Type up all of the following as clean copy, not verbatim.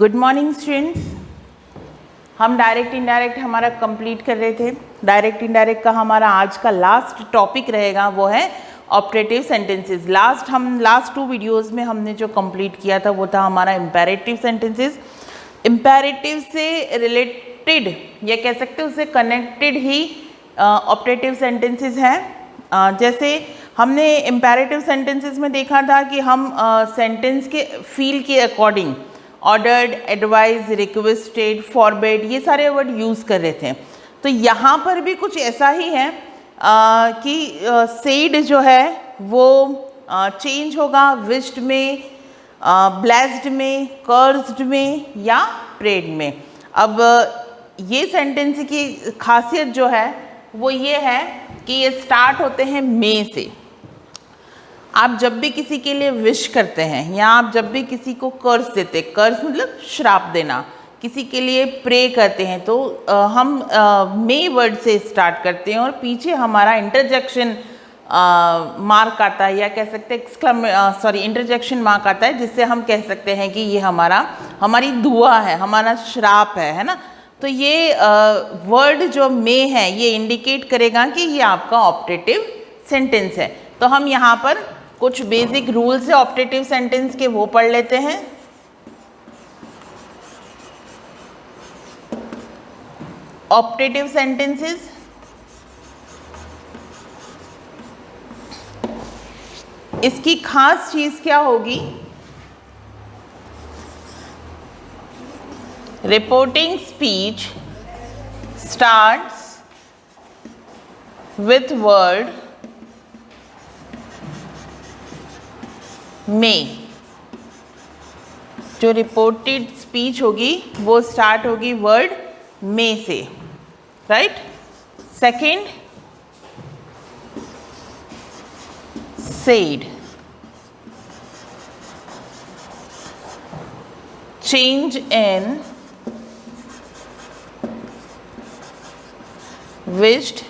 Good morning students. हम direct indirect हमारा complete कर रहे थे। डायरेक्ट इनडायरेक्ट का हमारा आज का लास्ट टॉपिक रहेगा वो है ऑपरेटिव सेंटेंसेस। लास्ट 2 वीडियोस में हमने जो कंप्लीट किया था वो था हमारा इम्पेरेटिव सेंटेंसेस। इम्पेरेटिव से रिलेटेड या कह सकते हैं उससे कनेक्टेड ही ऑपरेटिव सेंटेंसेस हैं। जैसे हमने इम्पेरेटिव सेंटेंसेस में देखा था कि हम सेंटेंस के फील के according ordered, advise, requested, forbid ये सारे वर्ड यूज़ कर रहे थे। तो यहाँ पर भी कुछ ऐसा ही है कि सेड जो है वो चेंज होगा विश्ड में, ब्लेस्ड में, कर्स्ड में या प्रेड में। अब ये सेंटेंस की खासियत जो है वो ये है कि ये स्टार्ट होते हैं मे से। आप जब भी किसी के लिए विश करते हैं या आप जब भी किसी को कर्ज देते, कर्ज मतलब श्राप देना, किसी के लिए प्रे करते हैं तो हम मे वर्ड से स्टार्ट करते हैं और पीछे हमारा इंटरजेक्शन मार्क आता है या कह सकते हैं इंटरजेक्शन मार्क आता है, जिससे हम कह सकते हैं कि ये हमारी दुआ है, हमारा श्राप है ना। तो ये वर्ड जो मे है ये इंडिकेट करेगा कि ये आपका ऑपरेटिव सेंटेंस है। तो हम यहाँ पर कुछ बेसिक रूल्स है ऑपरेटिव सेंटेंस के, वो पढ़ लेते हैं। ऑपरेटिव सेंटेंसेस इसकी खास चीज क्या होगी? Reporting speech starts with word में। जो रिपोर्टेड स्पीच होगी वो स्टार्ट होगी वर्ड में से, right. Second, said, change in wished,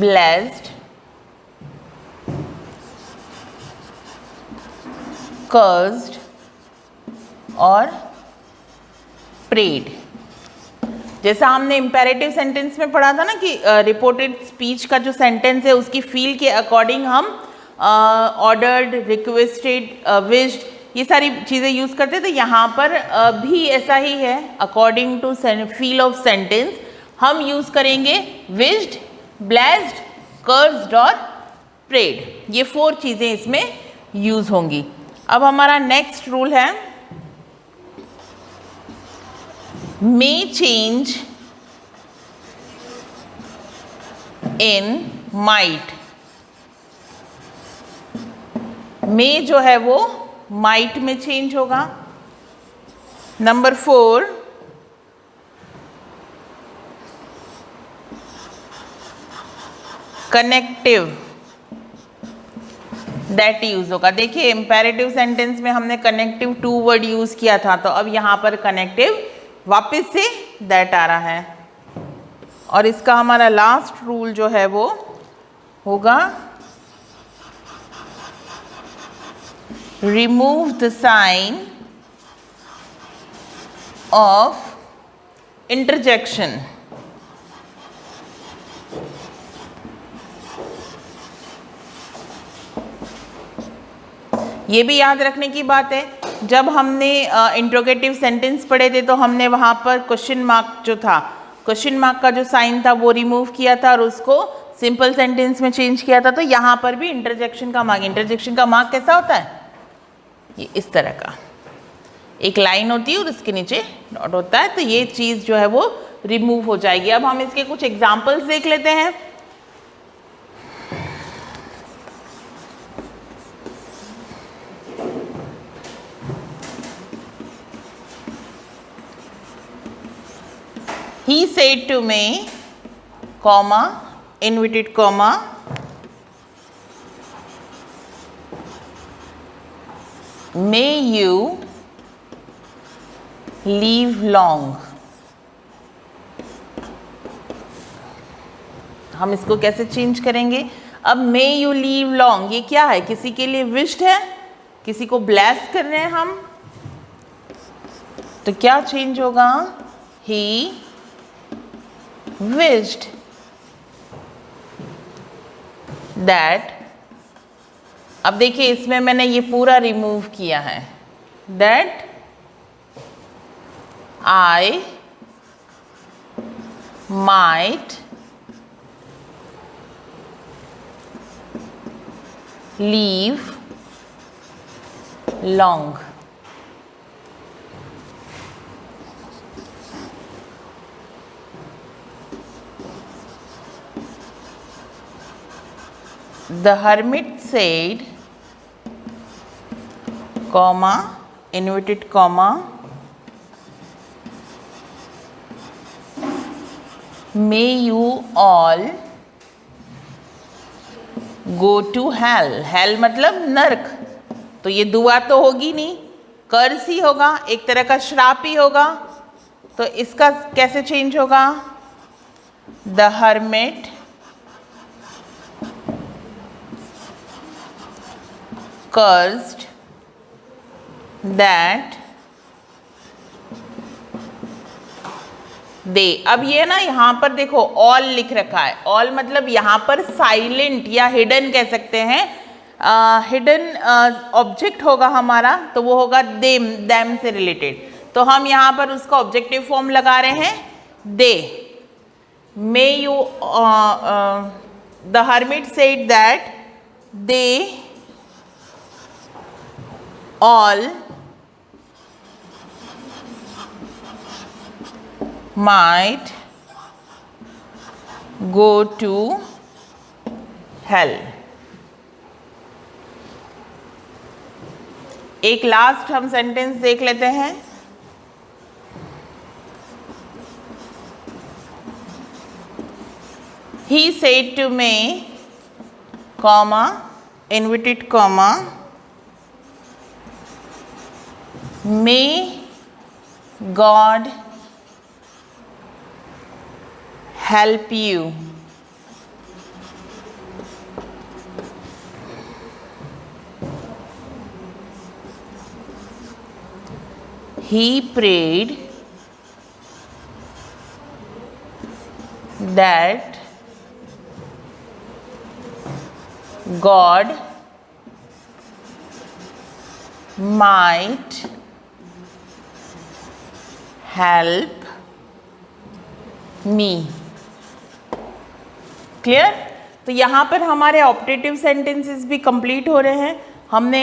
blessed, cursed और prayed। जैसा हमने इम्पेरेटिव सेंटेंस में पढ़ा था ना कि रिपोर्टेड स्पीच का जो सेंटेंस है उसकी फील के अकॉर्डिंग हम ऑर्डर्ड, रिक्वेस्टेड, विश्ड ये सारी चीज़ें यूज़ करते हैं। तो यहाँ पर भी ऐसा ही है, according to feel of sentence हम यूज़ करेंगे विश्ड, ब्लेस्ड, कर्स्ड और प्रेड। ये 4 चीज़ें इसमें यूज़ होंगी। अब हमारा नेक्स्ट रूल है may change in might। may जो है वो might में चेंज होगा। नंबर 4, कनेक्टिव दैट यूज होगा। देखिए इंपेरेटिव सेंटेंस में हमने कनेक्टिव टू वर्ड यूज किया था, तो अब यहाँ पर कनेक्टिव वापस से दैट आ रहा है। और इसका हमारा लास्ट रूल जो है वो होगा remove the sign of interjection. ये भी याद रखने की बात है, जब हमने इंट्रोगेटिव सेंटेंस पढ़े थे तो हमने वहाँ पर क्वेश्चन मार्क जो था, क्वेश्चन मार्क का जो साइन था वो रिमूव किया था और उसको सिंपल सेंटेंस में चेंज किया था। तो यहाँ पर भी इंटरजेक्शन का मार्क कैसा होता है? ये इस तरह का एक लाइन होती है और उसके नीचे डॉट होता है, तो ये चीज़ जो है वो रिमूव हो जाएगी। अब हम इसके कुछ एग्जाम्पल्स देख लेते हैं। He said to me, comma, inverted comma, may you live long। हम इसको कैसे चेंज करेंगे? अब मे यू लीव लॉन्ग, ये क्या है? किसी के लिए विश्ड है किसी को ब्लेस कर रहे हैं हम, तो क्या चेंज होगा? ही विश्ड दैट, अब देखिए इसमें मैंने ये पूरा रिमूव किया है, that I might leave long. The hermit said, comma, inverted comma, may you all go to hell. Hell मतलब नरक, तो ये दुआ तो होगी नहीं, कर्ज ही होगा, एक तरह का श्राप ही होगा। तो इसका कैसे चेंज होगा? The hermit cursed that they, अब ये ना यहाँ पर देखो ऑल लिख रखा है, ऑल मतलब यहाँ पर साइलेंट या हिडन कह सकते हैं, हिडन ऑब्जेक्ट होगा हमारा, तो वो होगा देम, दैम से रिलेटेड। तो हम यहाँ पर उसका ऑब्जेक्टिव फॉर्म लगा रहे हैं दे। May you, the hermit said that they all might go to hell। एक लास्ट हम सेंटेंस देख लेते हैं। He said to me, comma, inverted comma, may God help you। He prayed that God might help me। Clear? तो यहाँ पर हमारे optative sentences भी कंप्लीट हो रहे हैं। हमने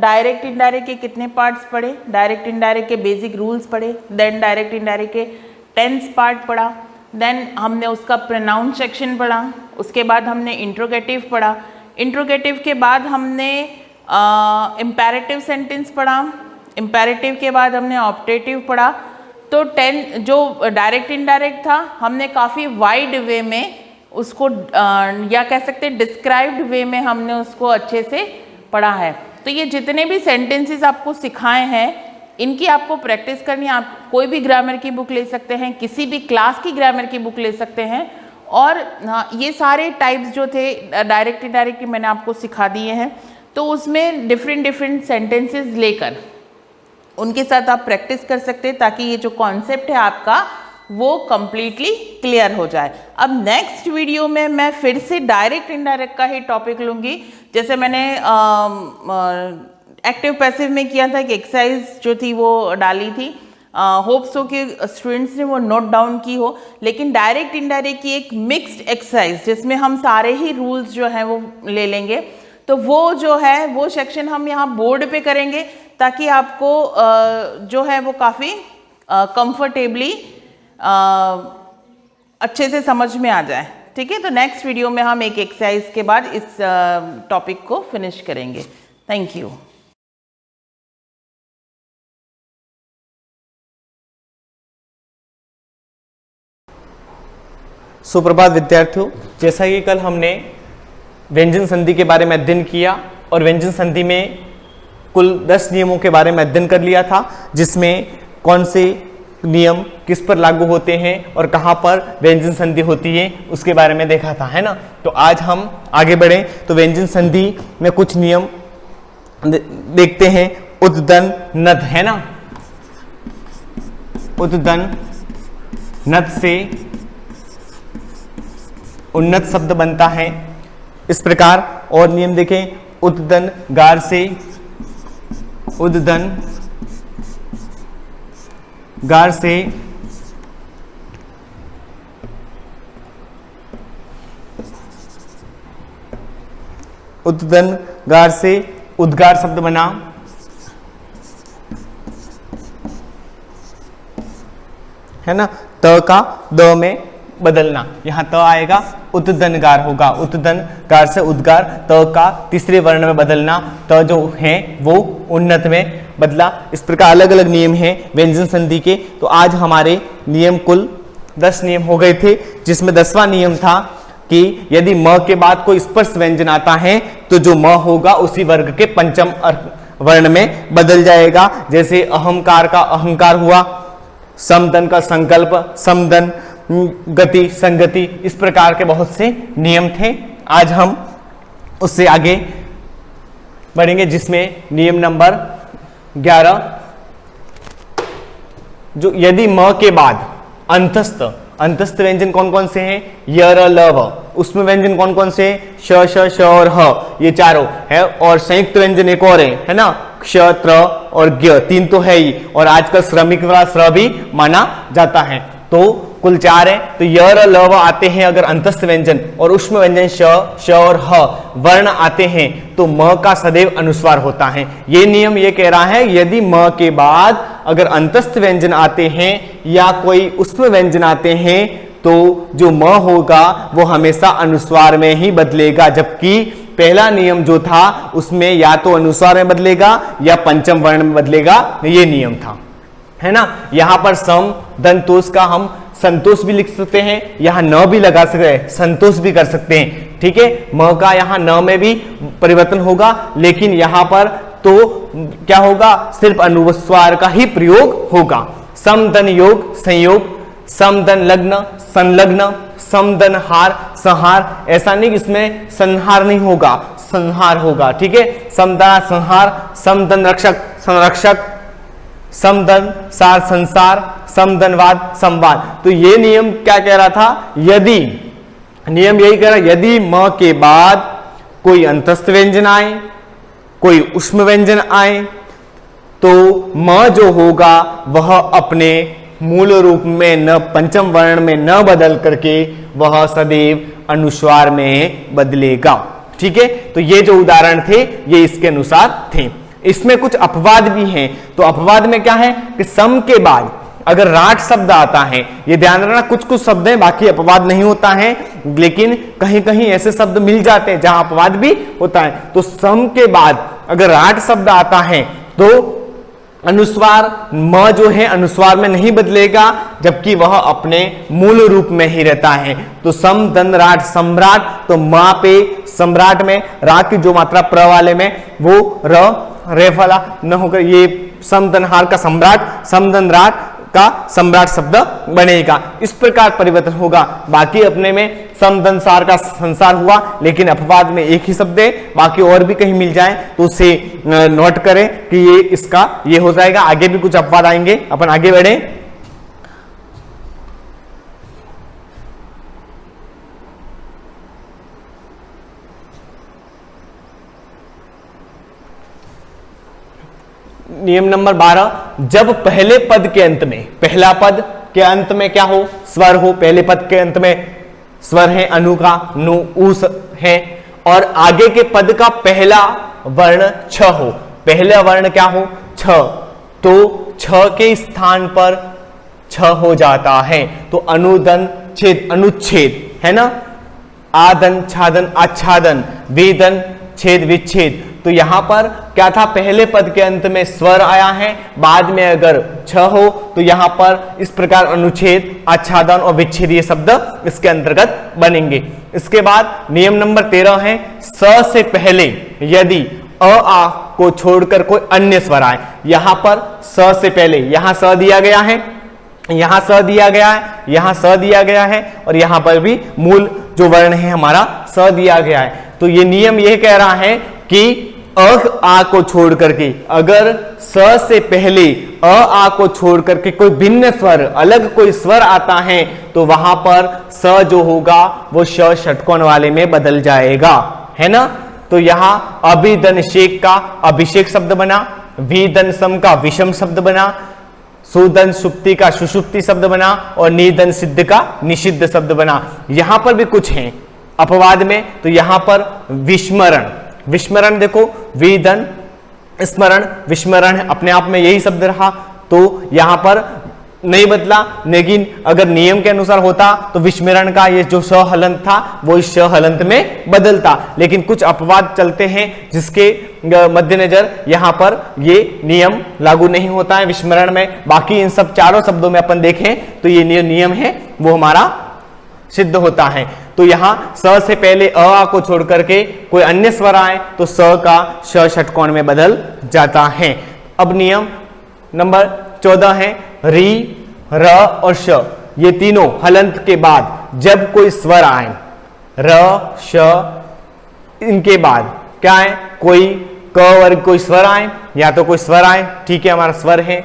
डायरेक्ट इनडायरेक्ट के कितने पार्ट्स पढ़े? डायरेक्ट इनडायरेक्ट के बेसिक रूल्स पढ़े, देन डायरेक्ट इनडायरेक्ट के टेंस पार्ट पढ़ा, देन हमने उसका प्रोनाउन सेक्शन पढ़ा, उसके बाद हमने इंट्रोगेटिव पढ़ा, इंट्रोगेटिव के बाद हमने इम्पेरेटिव सेंटेंस पढ़ा, इम्पेरेटिव के बाद हमने ऑप्टेटिव पढ़ा। तो 10 जो डायरेक्ट इनडायरेक्ट था हमने काफ़ी वाइड वे में उसको या कह सकते हैं डिस्क्राइब्ड वे में हमने उसको अच्छे से पढ़ा है। तो ये जितने भी सेंटेंसेस आपको सिखाए हैं इनकी आपको प्रैक्टिस करनी है। आप कोई भी ग्रामर की बुक ले सकते हैं, किसी भी क्लास की ग्रामर की बुक ले सकते हैं, और ये सारे टाइप्स जो थे डायरेक्ट इनडायरेक्ट की मैंने आपको सिखा दिए हैं। तो उसमें डिफरेंट सेंटेंसेस लेकर उनके साथ आप प्रैक्टिस कर सकते हैं ताकि ये जो कॉन्सेप्ट है आपका वो कम्प्लीटली क्लियर हो जाए। अब नेक्स्ट वीडियो में मैं फिर से डायरेक्ट इनडायरेक्ट का ही टॉपिक लूँगी। जैसे मैंने एक्टिव पैसिव में किया था कि एक्सरसाइज जो थी वो डाली थी, होप्स हो कि स्टूडेंट्स ने वो नोट डाउन की हो। लेकिन डायरेक्ट इनडायरेक्ट की एक मिक्स्ड एक्सरसाइज जिसमें हम सारे ही रूल्स जो हैं वो ले लेंगे, तो वो जो है वो सेक्शन हम यहाँ बोर्ड पे करेंगे ताकि आपको जो है वो काफ़ी कंफर्टेबली अच्छे से समझ में आ जाए। ठीक है, तो नेक्स्ट वीडियो में हम एक एक्सरसाइज के बाद इस टॉपिक को फिनिश करेंगे। Thank you. सुप्रभात विद्यार्थियों, जैसा कि कल हमने व्यंजन संधि के बारे में अध्ययन किया और व्यंजन संधि में कुल 10 नियमों के बारे में अध्ययन कर लिया था, जिसमें कौन से नियम किस पर लागू होते हैं और कहाँ पर व्यंजन संधि होती है उसके बारे में देखा था, है ना। तो आज हम आगे बढ़ें तो व्यंजन संधि में कुछ नियम देखते हैं उद्दन नद, है ना, उद्दन नद से उन्नत शब्द बनता है इस प्रकार। और नियम देखें, उद्दन गार से, उद्दन गार से उद्दन गार से उद्गार शब्द बना, है ना, त का द में बदलना, यहां त आएगा उद्दनगार होगा, उद्दनगार से उद्गार, त का तीसरे वर्ण में बदलना, त जो है वो उन्नत में बदला। इस प्रकार अलग अलग नियम हैं व्यंजन संधि के। तो आज हमारे नियम कुल 10 नियम हो गए थे, जिसमें 10वां नियम था कि यदि म के बाद कोई स्पर्श व्यंजन आता है तो जो म होगा उसी वर्ग के पंचम वर्ण में बदल जाएगा। जैसे अहंकार का अहंकार हुआ, समदन का संकल्प, समदन, गति, संगति, इस प्रकार के बहुत से नियम थे। आज हम उससे आगे बढ़ेंगे, जिसमें नियम नंबर 11, जो यदि म के बाद अंतस्थ व्यंजन कौन कौन से हैं, य र ल व, उसमें व्यंजन कौन कौन से हैं, श श श और ह, ये चारों है। और संयुक्त व्यंजन एक और है ना, क्ष त्र और ज्ञ, 3 तो है ही, और आजकल श्रमिक वाला श्र भी माना जाता है। तो कुल 4 है। तो य र ल व आते हैं अगर अंतस्थ व्यंजन, और उष्म व्यंजन श श और ह वर्ण आते हैं तो म का सदैव अनुस्वार होता है। ये नियम ये कह रहा है यदि म के बाद अगर अंतस्थ व्यंजन आते हैं या कोई उष्म व्यंजन आते हैं तो जो म होगा वो हमेशा अनुस्वार में ही बदलेगा, जबकि पहला नियम जो था उसमें या तो अनुस्वार में बदलेगा या पंचम वर्ण में बदलेगा, ये नियम था, है ना। यहां पर सम दंतोष का हम संतोष भी लिख सकते हैं, यहां न भी लगा सकते हैं, संतोष भी कर सकते हैं, ठीक है। म का यहां न में भी परिवर्तन होगा, लेकिन यहां पर तो क्या होगा, सिर्फ अनुस्वार का ही प्रयोग होगा। समदन योग संयोग, समदन लग्न संलग्न, समदन हार संहार, ऐसा नहीं कि इसमें संहार नहीं होगा, संहार होगा, ठीक है। समदन संहार, समदन रक्षक संरक्षक, समदन सार संसार, समदनवाद संवाद। तो ये नियम क्या कह रहा था, यदि नियम यही कह रहा, यदि म के बाद कोई अंतस्थ व्यंजन आए, कोई उष्म व्यंजन आए, तो म जो होगा वह अपने मूल रूप में न पंचम वर्ण में न बदल करके वह सदैव अनुस्वार में बदलेगा, ठीक है। तो ये जो उदाहरण थे ये इसके अनुसार थे। इसमें कुछ अपवाद भी हैं। तो अपवाद में क्या है कि सम के बाद अगर राट शब्द आता है, ये ध्यान रखना, कुछ कुछ शब्द हैं बाकी अपवाद नहीं होता है, लेकिन कहीं कहीं ऐसे शब्द मिल जाते हैं जहां अपवाद भी होता है। तो सम के बाद अगर राट शब्द आता है तो अनुस्वार म जो है अनुस्वार में नहीं बदलेगा, जबकि वह अपने मूल रूप में ही रहता है। तो सम दन राट सम्राट, तो मां पे सम्राट में रा की जो मात्रा प्र वाले में वो रेफ वाला न होकर ये समदनहार का सम्राट, समदनराट का सम्राट शब्द बनेगा। इस प्रकार परिवर्तन होगा। बाकी अपने में समदनसार का संसार हुआ, लेकिन अपवाद में एक ही शब्द है, बाकी और भी कहीं मिल जाए तो उसे नोट करें कि ये इसका ये हो जाएगा। आगे भी कुछ अपवाद आएंगे, अपन आगे बढ़े। नियम नंबर 12, जब पहले पद के अंत में, पहला पद के अंत में क्या हो, स्वर हो, पहले पद के अंत में स्वर है, अनु का नु उस है, और आगे के पद का पहला वर्ण छ हो, पहला वर्ण क्या हो, छ, तो छ के स्थान पर छ हो जाता है। तो अनुदन छेद अनुच्छेद है ना, आदन छादन आच्छादन, वेदन छेद विच्छेद। तो यहां पर क्या था, पहले पद के अंत में स्वर आया है, बाद में अगर छ हो तो यहां पर इस प्रकार अनुच्छेद आच्छादन और विच्छेद ये शब्द इसके अंतर्गत बनेंगे। इसके बाद नियम नंबर 13 है, स से पहले यदि अ आ को छोड़कर कोई अन्य स्वर आए, यहां पर स से पहले यहां स दिया गया है, यहां स दिया गया है, यहां स दिया गया है, और यहां पर भी मूल जो वर्ण है हमारा स दिया गया है। तो ये नियम यह कह रहा है कि आ को छोड़ करके, अगर स से पहले आ को छोड़ करके कोई भिन्न स्वर, अलग कोई स्वर आता है तो वहां पर स जो होगा वो श षटकोण वाले में बदल जाएगा, है ना। तो यहां अभिधन शेख का अभिषेक शब्द बना, विधन सम का विषम शब्द बना, सुधन सुप्ति का सुषुप्ति शब्द बना और निधन सिद्ध का निषिद्ध शब्द बना। यहां पर भी कुछ है अपवाद में, तो यहां पर विस्मरण, विस्मरण देखो, विधन स्मरण विस्मरण अपने आप में यही शब्द रहा, तो यहां पर नहीं बदला, लेकिन अगर नियम के अनुसार होता तो विस्मरण का ये जो स हलंत था वो इस श हलंत में बदलता, लेकिन कुछ अपवाद चलते हैं जिसके मद्देनजर यहां पर ये नियम लागू नहीं होता है विस्मरण में। बाकी इन सब चारों शब्दों में अपन देखें तो ये नियम है वो हमारा सिद्ध होता है। तो यहां स से पहले आ को छोड़ करके कोई अन्य स्वर आए तो स का श षटकोण में बदल जाता है। अब नियम नंबर 14 है री, र और श, ये तीनों हलंत के बाद जब कोई स्वर आए, र श, इनके बाद क्या है, कोई क वर्ग कोई स्वर आए, या तो कोई स्वर आए, ठीक है हमारा स्वर है,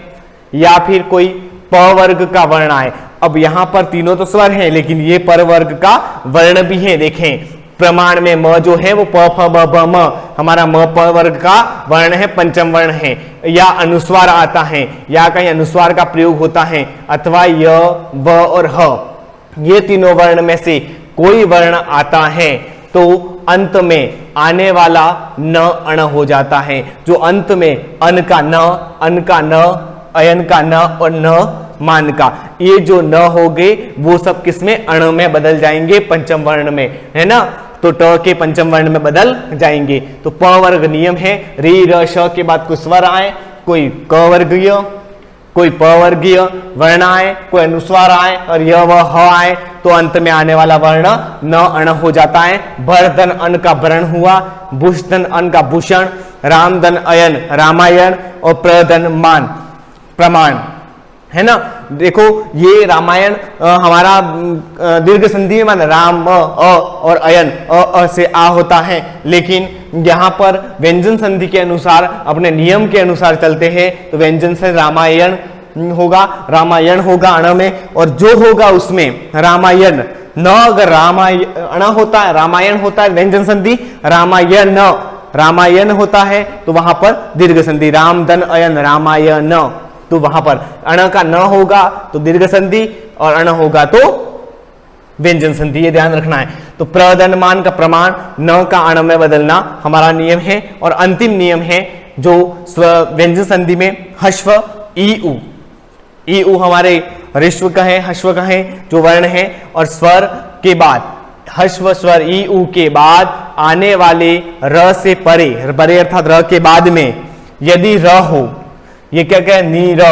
या फिर कोई प वर्ग का वर्ण आए। अब यहां पर तीनों तो स्वर हैं लेकिन ये पर वर्ग का वर्ण भी है। देखें प्रमाण में म जो है वो प फ ब भ म, हमारा म प वर्ग का वर्ण है, पंचम वर्ण है, या अनुस्वार आता है, या कहीं अनुस्वार का प्रयोग होता है, अथवा य व और ह, ये तीनों वर्ण में से कोई वर्ण आता है तो अंत में आने वाला न अण हो जाता है। जो अंत में अन का न, अन का न, अयन का न और न मान का, ये जो न होंगे वो सब किसमें, अण में बदल जाएंगे, पंचम वर्ण में, है ना। तो ट के पंचम वर्ण में बदल जाएंगे। तो प वर्ग नियम है, री र श के बाद कोई स्वर आए, कोई क वर्गीय, कोई प वर्गीय वर्ण आए, कोई अनुस्वार आए और य व ह आए तो अंत में आने वाला वर्ण न अण हो जाता है। भरधन अन का वर्ण हुआ, भूषधन अन का भूषण, रामधन अयन रामायण और प्रधन मान प्रमाण, है ना। देखो ये रामायण हमारा दीर्घ संधि में मान राम अ और अयन अ से आ होता है, लेकिन यहाँ पर व्यंजन संधि के अनुसार अपने नियम के अनुसार चलते हैं तो व्यंजन से रामायण होगा, रामायण होगा अण में, और जो होगा उसमें रामायण न, अगर रामायण होता है, रामायण होता है व्यंजन संधि, रामायण न रामायण होता है तो वहां पर दीर्घ संधि, रामधन अयन रामायण, तो वहां पर अण का न होगा तो दीर्घ संधि और अण होगा तो व्यंजन संधि, ये ध्यान रखना है। तो प्रधन मान का प्रमाण न का अण में बदलना हमारा नियम है। और अंतिम नियम है जो व्यंजन संधि में हश्व ई उ, ई उ हमारे ऋष्व का है, हश्व का है जो वर्ण है, और स्वर के बाद हश्व स्वर ई उ के बाद आने वाले र से परे, परे अर्थात र के बाद में यदि र हो, ये क्या क्या है, नी र,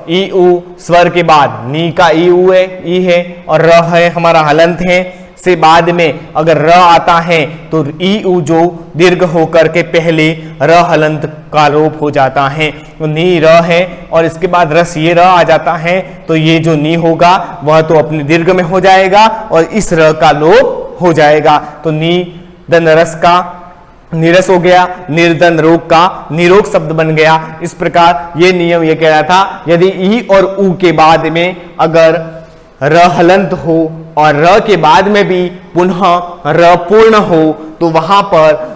ई उ स्वर के बाद नी का ई उ है, ई है, और र है हमारा हलंत है, से बाद में अगर र आता है तो ई उ जो दीर्घ होकर के पहले र हलंत का लोप हो जाता है। तो नी र है और इसके बाद रस ये र आ जाता है तो ये जो नी होगा वह तो अपने दीर्घ में हो जाएगा और इस र का लोप हो जाएगा। तो नी दन रस का निरस हो गया, निर्धन रोग का निरोग शब्द बन गया। इस प्रकार ये नियम ये कह रहा था यदि ई और उ के बाद में अगर र हलंत हो और र के बाद में भी पुनः र पूर्ण हो तो वहां पर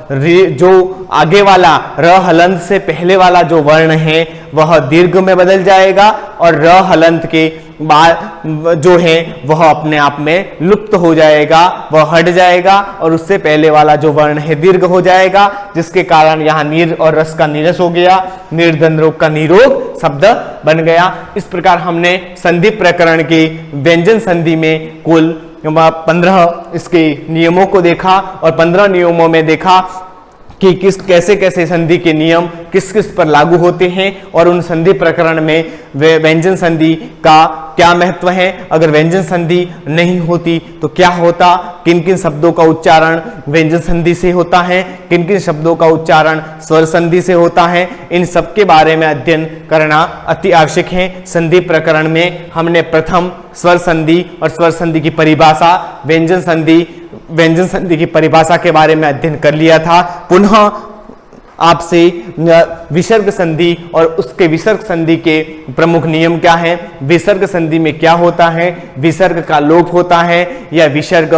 जो आगे वाला र हलंत से पहले वाला जो वर्ण है वह दीर्घ में बदल जाएगा और र हलंत के बाद जो है वह अपने आप में लुप्त हो जाएगा, वह हट जाएगा और उससे पहले वाला जो वर्ण है दीर्घ हो जाएगा, जिसके कारण यहाँ नीर और रस का नीरस हो गया, निर्धन रोग का निरोग शब्द बन गया। इस प्रकार हमने संधि प्रकरण के व्यंजन संधि में कुल 15 इसके नियमों को देखा और 15 नियमों में देखा कि किस कैसे कैसे संधि के नियम किस किस पर लागू होते हैं और उन संधि प्रकरण में व्यंजन संधि का क्या महत्व है, अगर व्यंजन संधि नहीं होती तो क्या होता, किन किन शब्दों का उच्चारण व्यंजन संधि से होता है, किन किन शब्दों का उच्चारण स्वर संधि से होता है, इन सब के बारे में अध्ययन करना अति आवश्यक है। संधि प्रकरण में हमने प्रथम स्वर संधि और स्वर संधि की परिभाषा, व्यंजन संधि की परिभाषा के बारे में अध्ययन कर लिया था। पुनः आपसे विसर्ग संधि और उसके विसर्ग संधि के प्रमुख नियम क्या हैं, विसर्ग संधि में क्या होता है, विसर्ग का लोप होता है या विसर्ग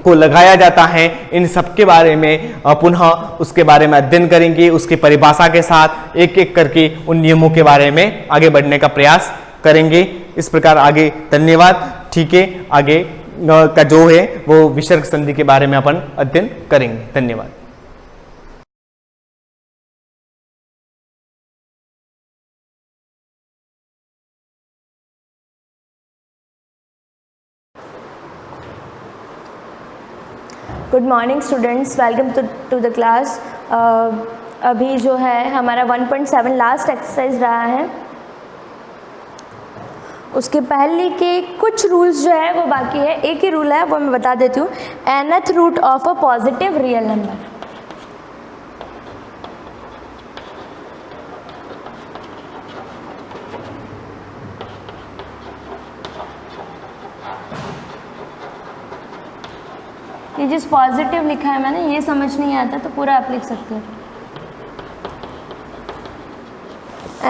को लगाया जाता है, इन सब के बारे में पुनः उसके बारे में अध्ययन करेंगे, उसकी परिभाषा के साथ एक एक करके उन नियमों के बारे में आगे बढ़ने का प्रयास करेंगे। इस प्रकार आगे धन्यवाद। ठीक है, आगे का जो है वो विसर्ग संधि के बारे में अपन अध्ययन करेंगे। धन्यवाद। Good morning students, welcome to the class. अभी जो है हमारा 1.7 लास्ट एक्सरसाइज रहा है, उसके पहले के कुछ रूल्स जो है वो बाकी है। एक ही रूल है वो मैं बता देती हूँ, nth root of a positive real number. ये जिस पॉजिटिव लिखा है मैंने, ये समझ नहीं आता तो पूरा आप लिख सकते हो।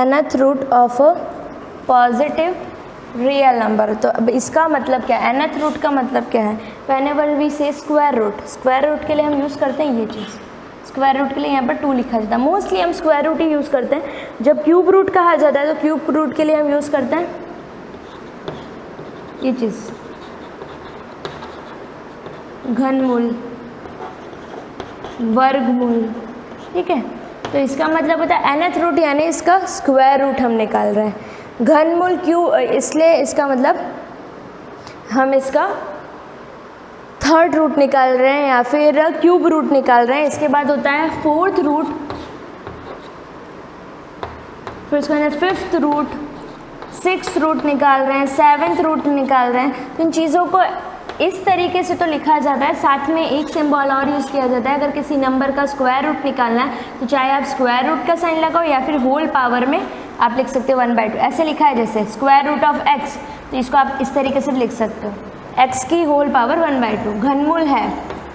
nth root of a positive real number. तो अब इसका मतलब क्या है, nth रूट का मतलब क्या है? व्हेनेवर वी से स्क्वायर रूट के लिए हम यूज़ करते हैं ये चीज़। स्क्वायर रूट के लिए यहाँ पर 2 लिखा जाता है। मोस्टली हम स्क्वायर रूट ही यूज़ करते हैं। जब क्यूब रूट कहा जाता है तो क्यूब रूट के लिए हम यूज़ करते हैं ये चीज़, घनमूल, वर्गमूल। ठीक है, तो इसका मतलब होता है nth रूट यानी इसका स्क्वायर रूट हम निकाल रहे हैं। घनमूल क्यों, इसलिए इसका मतलब हम इसका थर्ड रूट निकाल रहे हैं या फिर क्यूब रूट निकाल रहे हैं। इसके बाद होता है फोर्थ रूट, फिर उसके बाद फिफ्थ रूट, सिक्स्थ रूट निकाल रहे हैं, सेवन्थ रूट निकाल रहे हैं। तो इन चीज़ों को इस तरीके से तो लिखा जाता है। साथ में एक सिंबल और यूज़ किया जाता है, अगर किसी नंबर का स्क्वायर रूट निकालना है तो चाहे आप स्क्वायर रूट का साइन लगाओ या फिर होल पावर में आप लिख सकते हो 1/2। ऐसे लिखा है जैसे स्क्वायर रूट ऑफ x, तो इसको आप इस तरीके से लिख सकते हो, x की होल पावर 1/2। घनमूल है,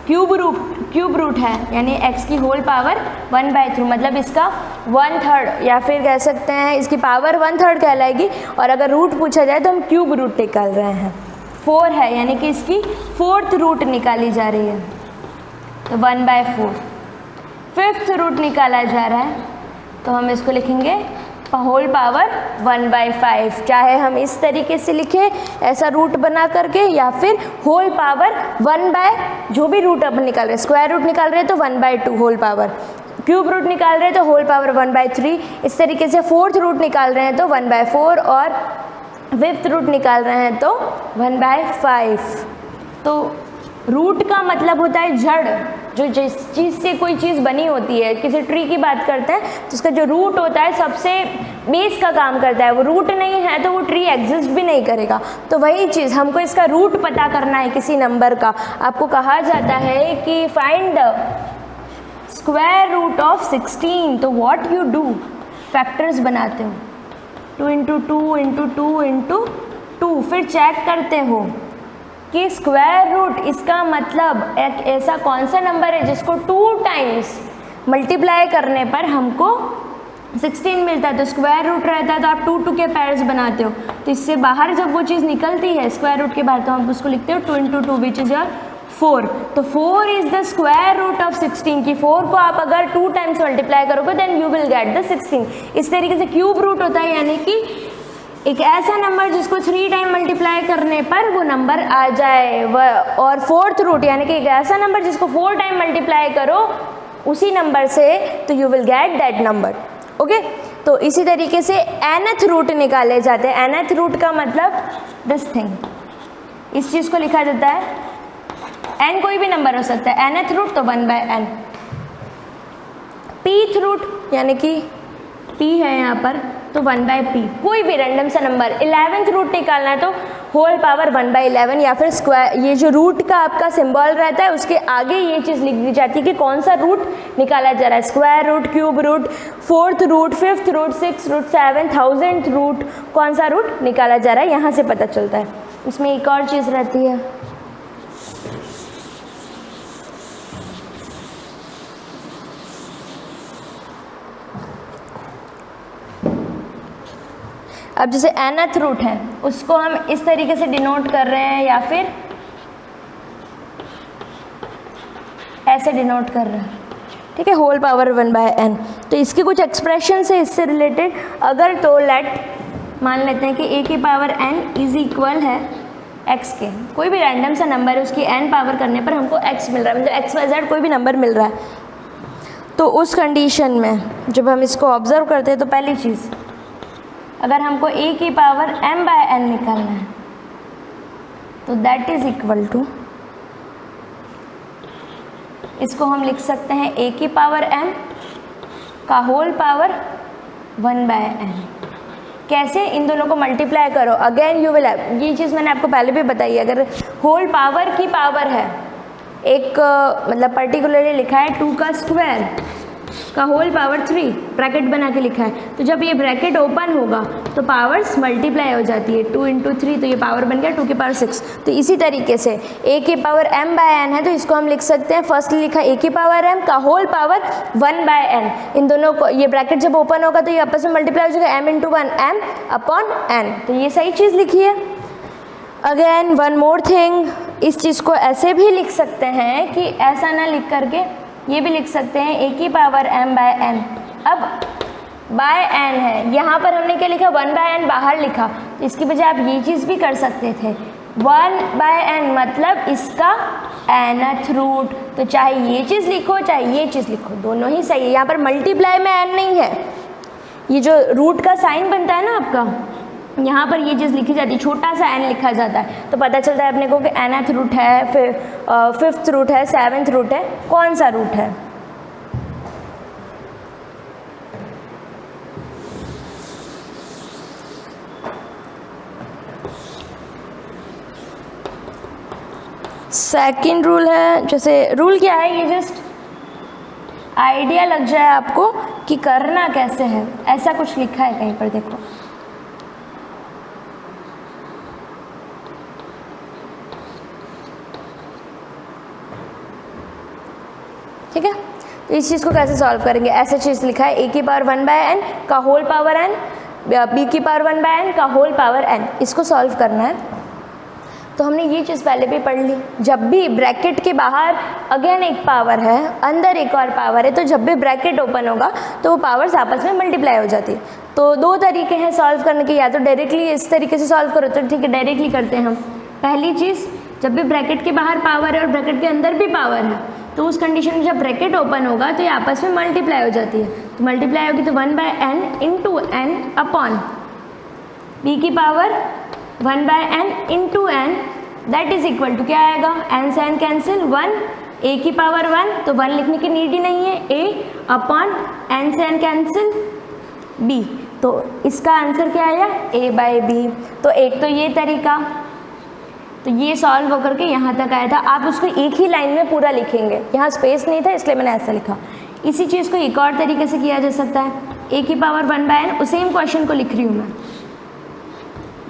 क्यूब रूट है यानी x की होल पावर 1/3, मतलब इसका 1/3 या फिर कह सकते हैं इसकी पावर 1/3 कहलाएगी। और अगर रूट पूछा जाए तो हम क्यूब रूट निकाल रहे हैं। 4 है यानी कि इसकी फोर्थ रूट निकाली जा रही है, तो 1/4। फिफ्थ रूट निकाला जा रहा है तो हम इसको लिखेंगे होल पावर 1/5। चाहे हम इस तरीके से लिखें ऐसा रूट बना करके, या फिर होल पावर 1/, जो भी रूट अपन निकाल रहे हैं, स्क्वायर रूट निकाल रहे हैं तो 1/2 होल पावर, क्यूब रूट निकाल रहे हैं तो होल पावर 1/3। इस तरीके से फोर्थ रूट निकाल रहे हैं तो 1/4 और फिफ्थ रूट निकाल रहे हैं तो 1/5। तो रूट का मतलब होता है जड़, जो जिस चीज़ से कोई चीज़ बनी होती है। किसी ट्री की बात करते हैं तो उसका जो रूट होता है सबसे बेस का काम करता है। वो रूट नहीं है तो वो ट्री एग्जिस्ट भी नहीं करेगा। तो वही चीज़ हमको इसका रूट पता करना है किसी नंबर का। आपको कहा जाता है कि find the square root of 16। तो व्हाट यू डू, फैक्टर्स बनाते हो, 2 × 2 × 2 × 2, फिर चेक करते हो कि स्क्वायर रूट, इसका मतलब एक ऐसा कौन सा नंबर है जिसको 2 टाइम्स मल्टीप्लाई करने पर हमको 16 मिलता है। तो स्क्वायर रूट रहता है तो आप 2 के पेयर्स बनाते हो, तो इससे बाहर जब वो चीज़ निकलती है स्क्वायर रूट के बाहर तो हम उसको लिखते हो 2 × 2 विच इज़ योर 4। तो 4 is the square root of 16 की 4 को आप अगर 2 टाइम्स मल्टीप्लाई करोगे then you will get the 16। इस तरीके से क्यूब रूट होता है यानी कि एक ऐसा नंबर जिसको 3 टाइम मल्टीप्लाई करने पर वो नंबर आ जाए। और फोर्थ रूट यानी कि एक ऐसा नंबर जिसको 4 टाइम मल्टीप्लाई करो उसी नंबर से तो you will get that number. Okay, तो इसी तरीके से nth रूट निकाले जाते हैं। nth रूट का मतलब दिस थिंग, इस चीज़ को लिखा जाता है, n कोई भी नंबर हो सकता है, nth रूट तो 1/n। pth रूट यानी कि p है यहाँ पर तो 1/p, कोई भी रैंडम सा नंबर। 11th रूट निकालना है तो होल पावर 1/11 या फिर स्क्वायर, ये जो रूट का आपका सिंबल रहता है उसके आगे ये चीज़ लिख दी जाती है कि कौन सा रूट निकाला जा रहा है। Square root, cube root, fourth root, fifth root, sixth root, 7,000th root, कौन सा रूट निकाला जा रहा है यहाँ से पता चलता है। इसमें एक और चीज़ रहती है, अब जैसे nth रूट है उसको हम इस तरीके से डिनोट कर रहे हैं या फिर ऐसे डिनोट कर रहे हैं, ठीक है, होल पावर 1/n। तो इसके कुछ एक्सप्रेशन है इससे रिलेटेड। अगर तो लेट मान लेते हैं कि a की पावर n इज इक्वल है x के, कोई भी रैंडम सा नंबर है उसकी n पावर करने पर हमको x मिल रहा है, मतलब XYZ कोई भी नंबर मिल रहा है। तो उस कंडीशन में जब हम इसको ऑब्जर्व करते हैं तो पहली चीज़, अगर हमको a की पावर m/n निकालना है तो दैट इज इक्वल टू, इसको हम लिख सकते हैं a की पावर m का होल पावर 1/n। कैसे? इन दोनों को मल्टीप्लाई करो, अगेन यू विल हैव, ये चीज़ मैंने आपको पहले भी बताई है, अगर होल पावर की पावर है एक मतलब पर्टिकुलरली लिखा है 2 का स्क्वायर का होल पावर 3 ब्रैकेट बना के लिखा है, तो जब ये ब्रैकेट ओपन होगा तो पावर्स मल्टीप्लाई हो जाती है, 2 × 3 तो ये पावर बन गया 2 की पावर 6। तो इसी तरीके से a की पावर m/n है तो इसको हम लिख सकते हैं, फर्स्टली लिखा a की पावर m का होल पावर 1/n। इन दोनों को ये ब्रैकेट जब ओपन होगा तो ये आपस में मल्टीप्लाई हो जाएगा, m × 1 m/n। तो ये सही चीज़ लिखी है। अगेन वन मोर थिंग, इस चीज़ को ऐसे भी लिख सकते हैं कि ऐसा ना लिख करके ये भी लिख सकते हैं a की पावर m/n। अब बाय n है, यहाँ पर हमने क्या लिखा 1/n बाहर लिखा, तो इसकी बजाय आप ये चीज़ भी कर सकते थे 1/n मतलब इसका nth रूट। तो चाहे ये चीज़ लिखो चाहे ये चीज़ लिखो, दोनों ही सही है। यहाँ पर मल्टीप्लाई में n नहीं है, ये जो रूट का साइन बनता है ना आपका, यहाँ पर ये चीज़ लिखी जाती है, छोटा सा n लिखा जाता है, तो पता चलता है अपने को कि nth रूट है, फिर 5th रूट है, 7th रूट है, कौन सा रूट है। सेकंड रूल है, जैसे रूल क्या है, ये जस्ट आइडिया लग जाए आपको कि करना कैसे है, ऐसा कुछ लिखा है कहीं पर, देखो ठीक है। तो इस चीज़ को कैसे सॉल्व करेंगे, ऐसे चीज़ लिखा है a की पावर 1/n का होल पावर n, b की पावर 1/n का होल पावर n, इसको सॉल्व करना है। तो हमने ये चीज़ पहले भी पढ़ ली, जब भी ब्रैकेट के बाहर अगेन एक पावर है, अंदर एक और पावर है, तो जब भी ब्रैकेट ओपन होगा तो वो पावर्स आपस में मल्टीप्लाई हो जाती है। तो दो तरीके हैं सॉल्व करने के, या तो डायरेक्टली इस तरीके से सॉल्व करो, तो ठीक है डायरेक्टली करते हैं हम। पहली चीज़, जब भी ब्रैकेट के बाहर पावर है और ब्रैकेट के अंदर भी पावर है, तो उस कंडीशन में जब ब्रैकेट ओपन होगा तो ये आपस में मल्टीप्लाई हो जाती है। तो मल्टीप्लाई होगी तो 1/n × n अपॉन b की power 1/n × n, that is equal to क्या आएगा, n से n कैंसिल 1, a की पावर 1 तो 1 लिखने की नीड ही नहीं है, a अपॉन n से n कैंसिल b, तो इसका आंसर क्या आया a/b। तो एक तो ये तरीका, तो ये सॉल्व होकर के यहाँ तक आया था। आप उसको एक ही लाइन में पूरा लिखेंगे, यहाँ स्पेस नहीं था इसलिए मैंने ऐसा लिखा। इसी चीज़ को एक और तरीके से किया जा सकता है, a की पावर 1/n, उस सेम क्वेश्चन को लिख रही हूँ मैं,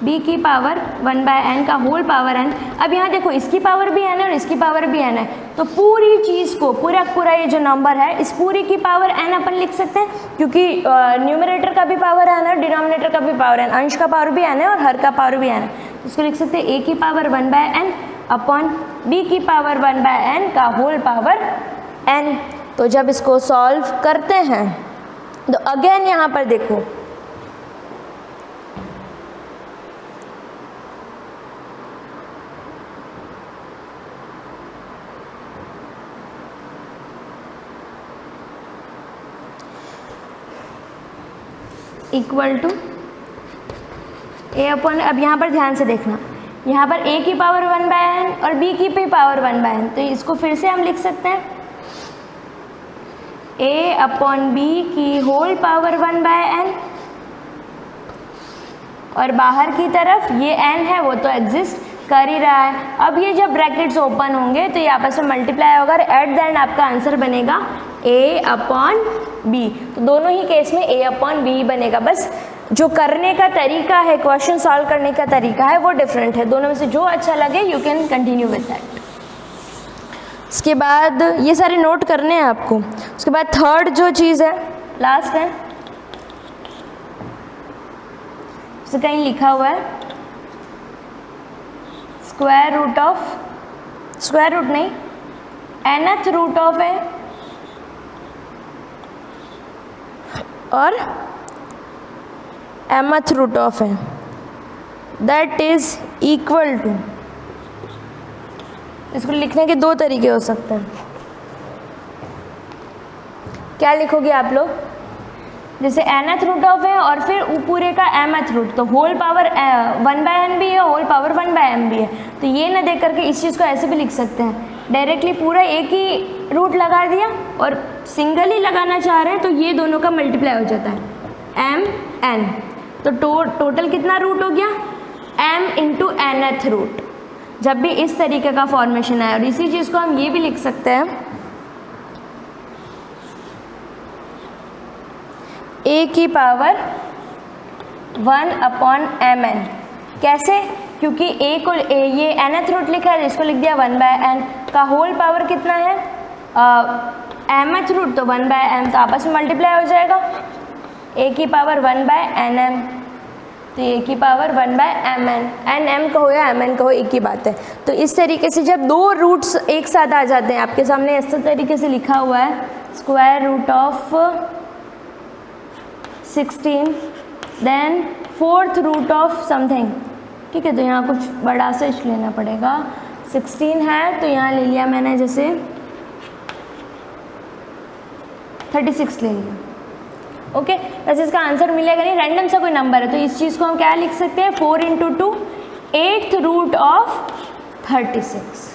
b की पावर 1/n का होल पावर n। अब यहाँ देखो इसकी पावर भी n है और इसकी पावर भी n है, तो पूरी चीज़ को पूरा ये जो नंबर है इस पूरी की पावर n अपन लिख सकते हैं, क्योंकि न्यूमरेटर का भी पावर n है और डिनोमिनेटर का भी पावर n, अंश का पावर भी n है और हर का पावर भी n है। इसको लिख सकते हैं a की पावर 1/n अपॉन b की पावर 1/n का होल पावर n। तो जब इसको सॉल्व करते हैं तो अगेन यहाँ पर देखो इक्वल टू a अपॉन, अब यहाँ पर ध्यान से देखना, यहाँ पर a की पावर 1/n और b की भी पावर 1/n, तो इसको फिर से हम लिख सकते हैं a अपॉन b की होल पावर 1/n, और बाहर की तरफ ये n है वो तो एग्जिस्ट कर ही रहा है। अब ये जब ब्रैकेट्स ओपन होंगे तो ये आपस में मल्टीप्लाई होगा और एट द एंड आपका आंसर बनेगा a अपॉन b। तो दोनों ही केस में a अपॉन b बनेगा, बस जो करने का तरीका है, क्वेश्चन सॉल्व करने का तरीका है वो डिफरेंट है। दोनों में से जो अच्छा लगे you can continue with that. इसके बाद ये सारे नोट करने हैं आपको। उसके बाद थर्ड जो चीज़ है, लास्ट है, जैसे कहीं लिखा हुआ है square root of, square root नहीं, nth रूट ऑफ है और mth रूट ऑफ है, दैट इज इक्वल टू, इसको लिखने के दो तरीके हो सकते हैं। क्या लिखोगे आप लोग, जैसे nth रूट ऑफ है और फिर पूरे का mth रूट, तो होल पावर 1/n भी है, होल पावर 1/m भी है, तो ये ना देख करके इस चीज़ को ऐसे भी लिख सकते हैं, डायरेक्टली पूरा एक ही रूट लगा दिया और सिंगल ही लगाना चाह रहे हैं तो ये दोनों का मल्टीप्लाई हो जाता है mn, तो टोटल कितना रूट हो गया m इंटू nth रूट, जब भी इस तरीके का फॉर्मेशन है। और इसी चीज़ को हम ये भी लिख सकते हैं a की पावर 1/mn, कैसे, क्योंकि a को ये nth रूट लिखा है, इसको लिख दिया 1/n, का होल पावर कितना है mth रूट, तो 1/m, तो आपस में मल्टीप्लाई हो जाएगा, a की पावर 1/nm, तो a की पावर 1/mn, nm का हो या mn का हो एक ही बात है। तो इस तरीके से जब दो रूट्स एक साथ आ जाते हैं, आपके सामने इस तरीके से लिखा हुआ है square root of 16 then fourth root of something, ठीक है, तो यहाँ कुछ बड़ा सा इच लेना पड़ेगा, 16 है तो यहाँ ले लिया मैंने जैसे 36 ले लिया, ओके। वैसे इसका आंसर मिलेगा नहीं, रैंडम सा कोई नंबर है, तो इस चीज़ को हम क्या लिख सकते हैं 4 × 2 8th root of 36,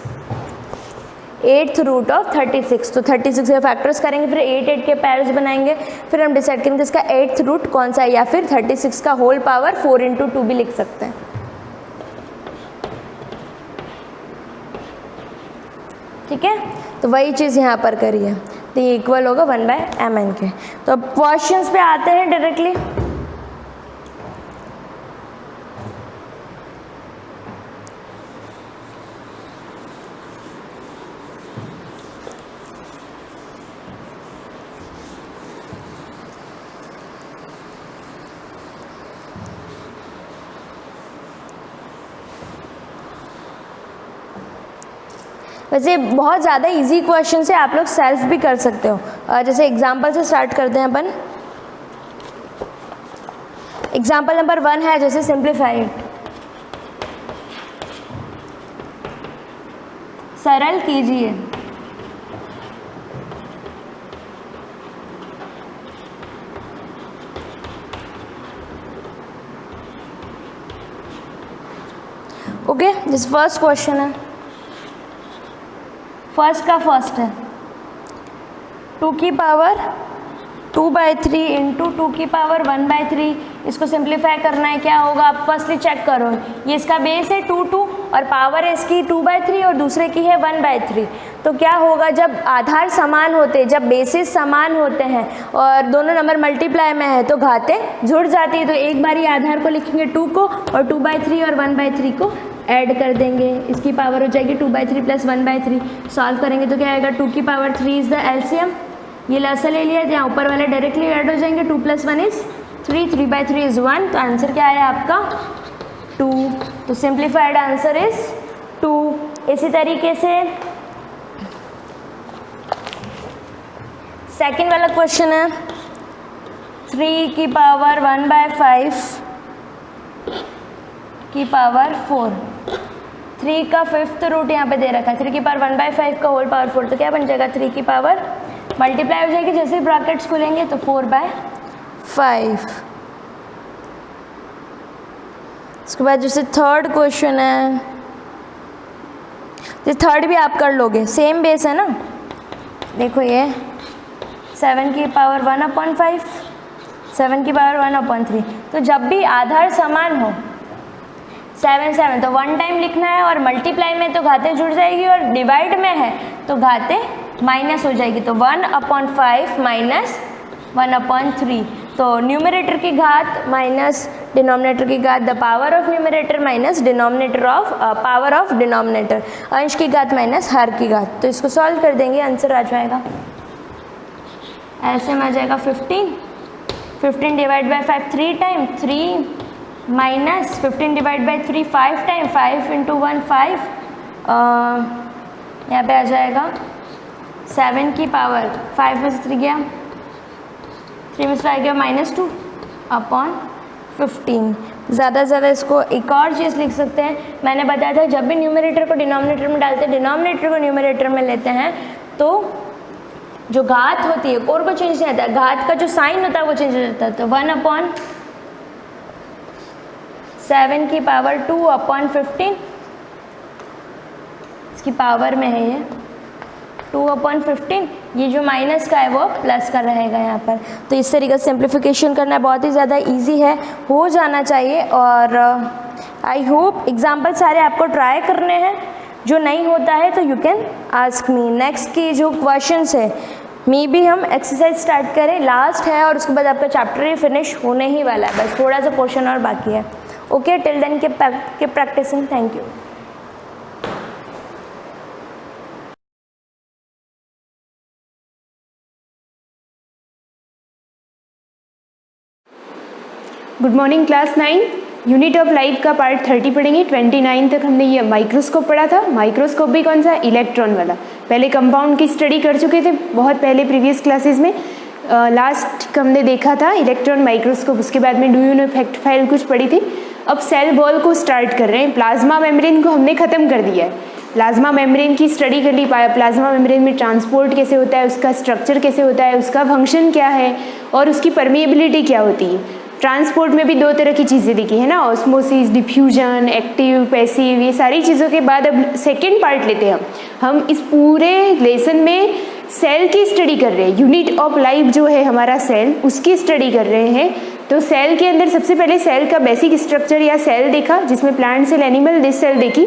8th root of 36, तो 36 के फैक्टर्स करेंगे, फिर 8 के पैर्स बनाएंगे, फिर हम डिसाइड करेंगे इसका 8th रूट कौन सा है, या फिर 36 का होल पावर 4 × 2 भी लिख सकते हैं, ठीक है। तो वही चीज़ यहाँ पर करी है, तो ये इक्वल होगा 1/mn के। तो अब क्वेश्चंस पे आते हैं डायरेक्टली। वैसे बहुत ज़्यादा इजी क्वेश्चन से आप लोग सेल्फ भी कर सकते हो। जैसे एग्जांपल से स्टार्ट करते हैं अपन। एग्जांपल नंबर 1 है, जैसे सिंप्लीफाइड, सरल कीजिए। ओके, दिस फर्स्ट क्वेश्चन है, फर्स्ट का फर्स्ट है 2 की पावर 2/3 इंटू 2 की पावर 1/3। इसको सिंप्लीफाई करना है, क्या होगा आप फर्स्टली चेक करो, ये इसका बेस है 2 और पावर है इसकी 2/3 और दूसरे की है 1/3। तो क्या होगा जब आधार समान होते हैं, जब बेसिस समान होते हैं और दोनों नंबर मल्टीप्लाई में है तो घातें जुड़ जाती है। तो एक बार ही आधार को लिखेंगे 2 को और 2/3 और 1/3 को ऐड कर देंगे, इसकी पावर हो जाएगी 2/3 प्लस 1/3। सॉल्व करेंगे तो क्या आएगा 2 की पावर 3 इज़ द एलसीएम, ये लसा ले लिया, यहाँ ऊपर वाले डायरेक्टली ऐड हो जाएंगे, 2 + 1 इज़ 3, 3/3 इज़ 1। तो आंसर क्या आया आपका 2। तो सिंप्लीफाइड आंसर इज़ 2। इसी तरीके से सेकेंड वाला क्वेश्चन है 3 की पावर 1/5 की पावर 4, 3 का 5th रूट यहाँ पे दे रखा है, 3 की पावर 1/5 का होल पावर 4, तो क्या बन जाएगा 3 की पावर मल्टीप्लाई हो जाएगी, जैसे ही ब्रैकेट्स खुलेंगे तो 4/5। उसके बाद जैसे थर्ड क्वेश्चन है, ये थर्ड भी आप कर लोगे, सेम बेस है ना। देखो ये 7 की पावर 1/5, 7 की पावर 1/3। तो जब भी आधार समान हो 7 7 तो 1 टाइम लिखना है, और मल्टीप्लाई में तो घातें जुड़ जाएगी, और डिवाइड में है तो घातें माइनस हो जाएगी। तो 1/5 माइनस 1/3, तो न्यूमरेटर की घात माइनस डिनोमिनेटर की घात, the power of numerator minus denominator of power of denominator, अंश की घात माइनस हर की घात। तो इसको सॉल्व कर देंगे, आंसर आ जाएगा ऐसे में आ जाएगा 15 divide by 5, 3 time 3 minus 15 divide by 3 5 time 5 into 1 5, यहाँ पे आ जाएगा 7 की पावर 5 में से 3 गया, 3 में से आ गया -2 अपॉन 15। ज़्यादा से ज़्यादा इसको एक और चीज़ लिख सकते हैं, मैंने बताया था जब भी न्यूमरेटर को डिनोमिनेटर में डालते हैं, डिनोमिनेटर को न्यूमरेटर में लेते हैं तो जो घात होती है कोर को चेंज नहीं होता है, घात का जो साइन होता है वो चेंज हो जाता है। तो 1/7 की पावर 2 अपॉन 15, इसकी पावर में है ये 2/15, ये जो माइनस का है वो प्लस का रहेगा यहाँ पर। तो इस तरीके से सिंप्लीफिकेशन करना बहुत ही ज़्यादा इजी है, हो जाना चाहिए। और आई होप एग्जाम्पल सारे आपको ट्राई करने हैं, जो नहीं होता है तो you can ask me. Next की जो क्वेश्चंस है मे भी हम एक्सरसाइज स्टार्ट करें, लास्ट है और उसके बाद आपका चैप्टर ही फिनिश होने ही वाला है, बस थोड़ा सा पोर्शन और बाकी है। Okay, till then keep practising, thank you. Good morning class 9, unit of light का पार्ट 30 पढ़ेंगे। 29 तक हमने ये माइक्रोस्कोप पढ़ा था। माइक्रोस्कोप भी कौन सा, इलेक्ट्रॉन वाला। पहले कंपाउंड की स्टडी कर चुके थे बहुत पहले प्रीवियस क्लासेस में। लास्ट हमने देखा था इलेक्ट्रॉन माइक्रोस्कोप, उसके बाद में do you know fact file कुछ पढ़ी थी। अब सेल वॉल को स्टार्ट कर रहे हैं। प्लाज्मा मेम्ब्रेन को हमने ख़त्म कर दिया है, प्लाज्मा मेम्ब्रेन की स्टडी कर ली। प्लाज्मा मेम्ब्रेन में ट्रांसपोर्ट कैसे होता है, उसका स्ट्रक्चर कैसे होता है, उसका फंक्शन क्या है और उसकी परमिएबिलिटी क्या होती है। ट्रांसपोर्ट में भी 2 तरह की चीज़ें दिखी है ना, ऑस्मोसिस, डिफ्यूजन, एक्टिव, पैसिव, ये सारी चीज़ों के बाद अब सेकेंड पार्ट लेते हैं हम इस पूरे लेसन में सेल की स्टडी कर रहे हैं। यूनिट ऑफ लाइफ जो है हमारा सेल, उसकी स्टडी कर रहे हैं। तो सेल के अंदर सबसे पहले सेल का बेसिक स्ट्रक्चर या सेल देखा, जिसमें plant cell, animal this cell देखी।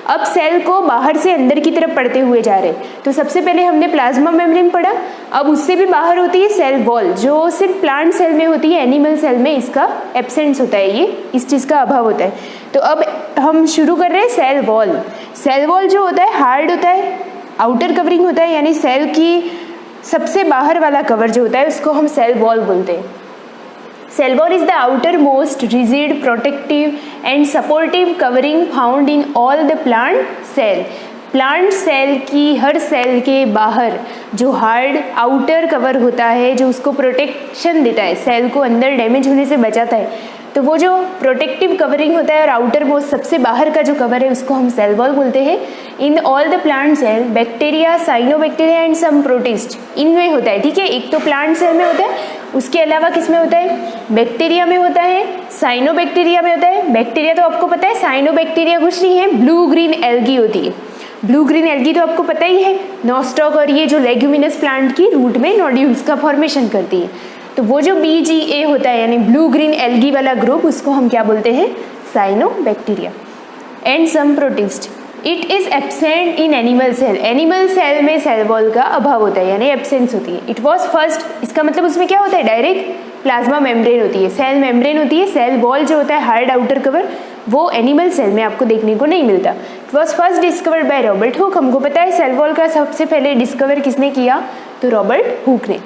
अब सेल को बाहर से अंदर की तरफ पढ़ते हुए जा रहे हैं। तो सबसे पहले हमने प्लाज्मा मेम्ब्रेन पढ़ा, अब उससे भी बाहर होती है सेल वॉल, जो सिर्फ प्लांट सेल में होती है, एनिमल सेल में इसका एब्सेंस होता है, ये इस चीज़ का अभाव होता है। तो अब हम शुरू कर रहे हैं सेल वॉल। सेल वॉल जो होता है हार्ड होता है, आउटर कवरिंग होता है, यानी सेल की सबसे बाहर वाला कवर जो होता है उसको हम सेल वॉल बोलते हैं। Cell wall is the outermost rigid, protective and supportive covering found in all the plant cell. Plant cell की हर सेल के बाहर जो हार्ड आउटर कवर होता है, जो उसको प्रोटेक्शन देता है, सेल को अंदर डैमेज होने से बचाता है, तो वो जो प्रोटेक्टिव कवरिंग होता है और आउटर मोस्ट सबसे बाहर का जो कवर है उसको हम सेल वॉल बोलते हैं। In all the plant cell bacteria, cyanobacteria and some protist इनमें होता है। ठीक है, एक तो प्लांट सेल में होता है, उसके अलावा किस में होता है, बैक्टीरिया में होता है, साइनोबैक्टीरिया में होता है। बैक्टीरिया तो आपको पता है, साइनोबैक्टीरिया कुछ नहीं है, ब्लू ग्रीन एल्गी होती है। ब्लू ग्रीन एल्गी तो आपको पता ही है, नॉस्टॉक और ये जो लेग्यूमिनस प्लांट की रूट में नोड्यूल्स का फॉर्मेशन करती है। तो वो जो BGA होता है यानी ब्लू ग्रीन एल्गी वाला ग्रुप, उसको हम क्या बोलते हैं, cyanobacteria and some protist. It is absent in animal cell. Animal cell में सेल वॉल का अभाव होता है यानी एब्सेंस होती है। इट वॉज फर्स्ट, इसका मतलब उसमें क्या होता है, डायरेक्ट प्लाज्मा मेम्ब्रेन होती है, सेल मेम्ब्रेन होती है। सेल वॉल जो होता है हार्ड आउटर कवर, वो एनिमल सेल में आपको देखने को नहीं मिलता। It was first discovered by Robert Hooke. हमको पता है सेल वॉल का सबसे पहले डिस्कवर किसने किया, तो रॉबर्ट हुक ने।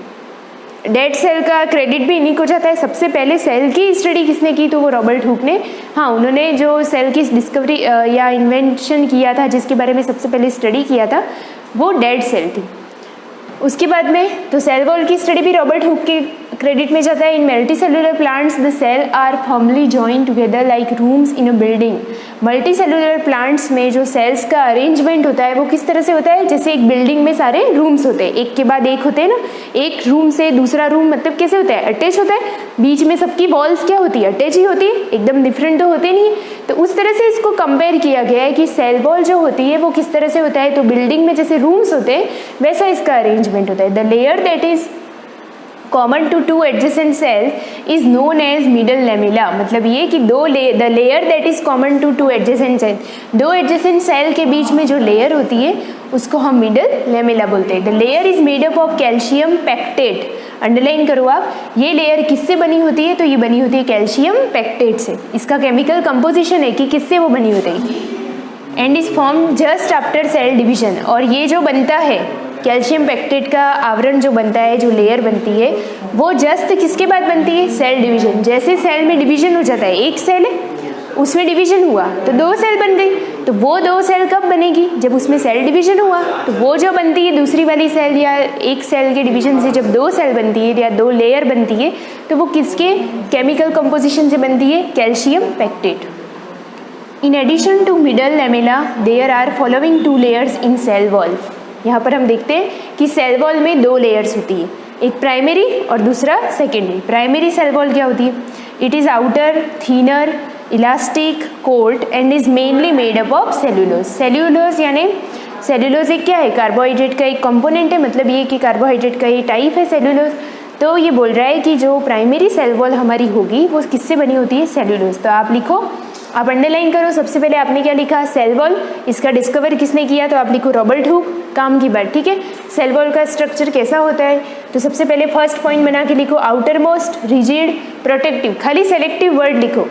डेड सेल का क्रेडिट भी इन्हीं को जाता है। सबसे पहले सेल की स्टडी किसने की, तो वो रॉबर्ट हुक ने। हाँ, उन्होंने जो सेल की डिस्कवरी या इन्वेंशन किया था, जिसके बारे में सबसे पहले स्टडी किया था, वो डेड सेल थी। उसके बाद में तो सेल वॉल की स्टडी भी रॉबर्ट हुक के क्रेडिट में जाता है। In multi cellular plants the cell are firmly joined together like rooms in a building. Multi cellular plants में जो सेल्स का अरेंजमेंट होता है वो किस तरह से होता है, जैसे एक बिल्डिंग में सारे रूम्स होते हैं, एक के बाद एक होते हैं ना, एक रूम से दूसरा रूम मतलब कैसे होता है, अटैच होता है। बीच में सबकी वॉल्स क्या होती है, अटैच ही होती है, एकदम डिफरेंट तो होते नहीं। तो उस तरह से इसको कंपेयर किया गया है कि सेल वॉल जो होती है वो किस तरह से होता है। तो बिल्डिंग में जैसे रूम्स होते हैं वैसा इसका अरेंजमेंट होता है। The layer that is common to two adjacent cells is known as middle lamella. मतलब ये कि the layer that is common to two adjacent cell, दो एडजेसेंट सेल के बीच में जो लेयर होती है उसको हम मिडल लेमेला बोलते हैं। The layer is made up of calcium pectate. Underline करो आप, ये लेयर किससे बनी होती है, तो ये बनी होती है कैल्शियम पैक्टेट से। इसका केमिकल कंपोजिशन है कि किससे वो बनी होती है, and is form just after sale division. और ये जो बनता है कैल्शियम पेक्टेट का आवरण जो बनता है, जो लेयर बनती है, वो जस्ट किसके बाद बनती है? Cell division. जैसे सेल में डिवीजन हो जाता है, एक सेल है उसमें डिवीजन हुआ तो 2 सेल बन गई, तो वो 2 सेल कब बनेगी? जब उसमें सेल डिवीजन हुआ। तो वो जो बनती है दूसरी वाली सेल, या एक सेल के डिवीजन से जब 2 सेल बनती है या 2 लेयर बनती है, तो वो किसके केमिकल कंपोजिशन से बनती है? Calcium pectate. In addition to middle lamella there are following 2 layers in cell wall. यहाँ पर हम देखते हैं कि सेल वॉल में 2 लेयर्स होती है, एक प्राइमरी और दूसरा सेकेंडरी। प्राइमरी सेल वॉल क्या होती है? It is outer thinner elastic coat and is mainly made up of cellulose. Cellulose यानी सेल्यूलोज एक क्या है? कार्बोहाइड्रेट का एक कंपोनेंट है, मतलब ये कि कार्बोहाइड्रेट का ये टाइप है सेल्यूलोज। तो ये बोल रहा है कि जो प्राइमरी सेल वॉल हमारी होगी वो किससे बनी होती है? सेल्यूलोज। तो आप लिखो, आप अंडरलाइन करो। सबसे पहले आपने क्या लिखा? Cell wall. इसका डिस्कवर किसने किया? तो आप लिखो रॉबर्ट हुक। काम की बात, ठीक है। सेल वॉल का स्ट्रक्चर कैसा होता है? तो सबसे पहले फर्स्ट पॉइंट बना के लिखो, आउटर मोस्ट रिजिड प्रोटेक्टिव। खाली सेलेक्टिव वर्ड लिखो,